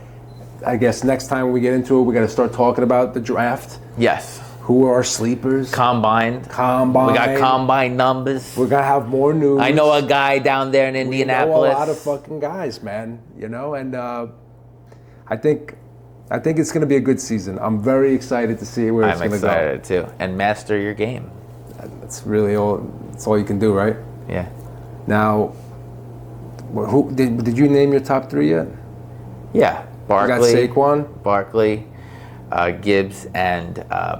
I guess next time we get into it, we got to start talking about the draft. Yes. Who are our sleepers? Combine. We got combine numbers. We're going to have more news. I know a guy down there in Indianapolis. We know a lot of fucking guys, man. And I think it's going to be a good season. I'm very excited to see where it's going to go. I'm excited too. And master your game. That's really all. That's all you can do, right? Yeah. Now, who did you name your top 3 yet? Yeah. Barkley. You got Saquon, Barkley, Gibbs, and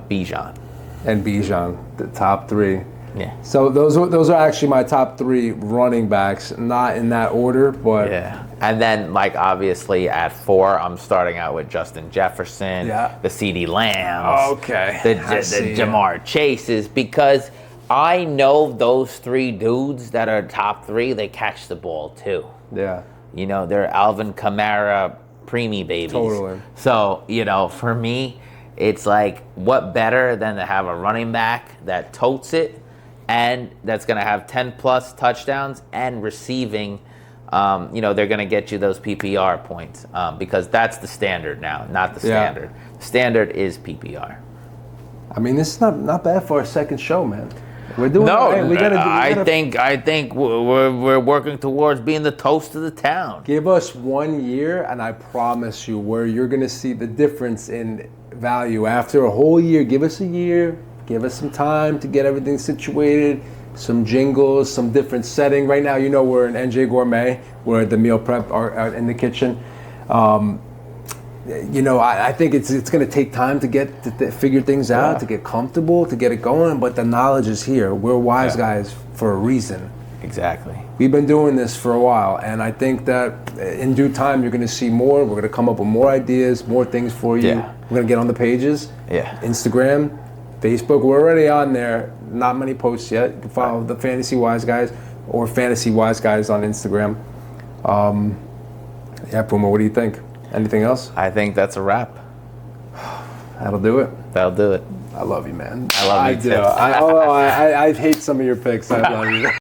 Bijan. And Bijan, the top 3. Yeah. So those are actually my top 3 running backs, not in that order, but yeah. And then, obviously at 4, I'm starting out with Justin Jefferson, the CeeDee Lambs, the Jamar Chases, because I know those 3 dudes that are top 3, they catch the ball too. Yeah. They're Alvin Kamara preemie babies. Totally. So, for me, it's like, what better than to have a running back that totes it and that's going to have 10-plus touchdowns and receiving. They're going to get you those PPR points because that's the standard now, not the standard. The standard is PPR. I mean, this is not bad for our second show, man. We're doing I think we're working towards being the toast of the town. Give us 1 year, and I promise you, where you're going to see the difference in value after a whole year. Give us a year. Give us some time to get everything situated. Some jingles, some different setting. Right now, we're in NJ Gourmet. We're at the meal prep or in the kitchen. I think it's going to take time to figure things out, to get comfortable, to get it going. But the knowledge is here. We're wise guys for a reason. Exactly. We've been doing this for a while, and I think that in due time you're going to see more. We're going to come up with more ideas, more things for you. Yeah. We're going to get on the pages. Yeah. Instagram, Facebook. We're already on there. Not many posts yet. You can follow the Fantasy Wise Guys or Fantasy Wise Guys on Instagram. Puma, what do you think? Anything else? I think that's a wrap. That'll do it. That'll do it. I love you, man. I love you too. I hate some of your picks. I love you.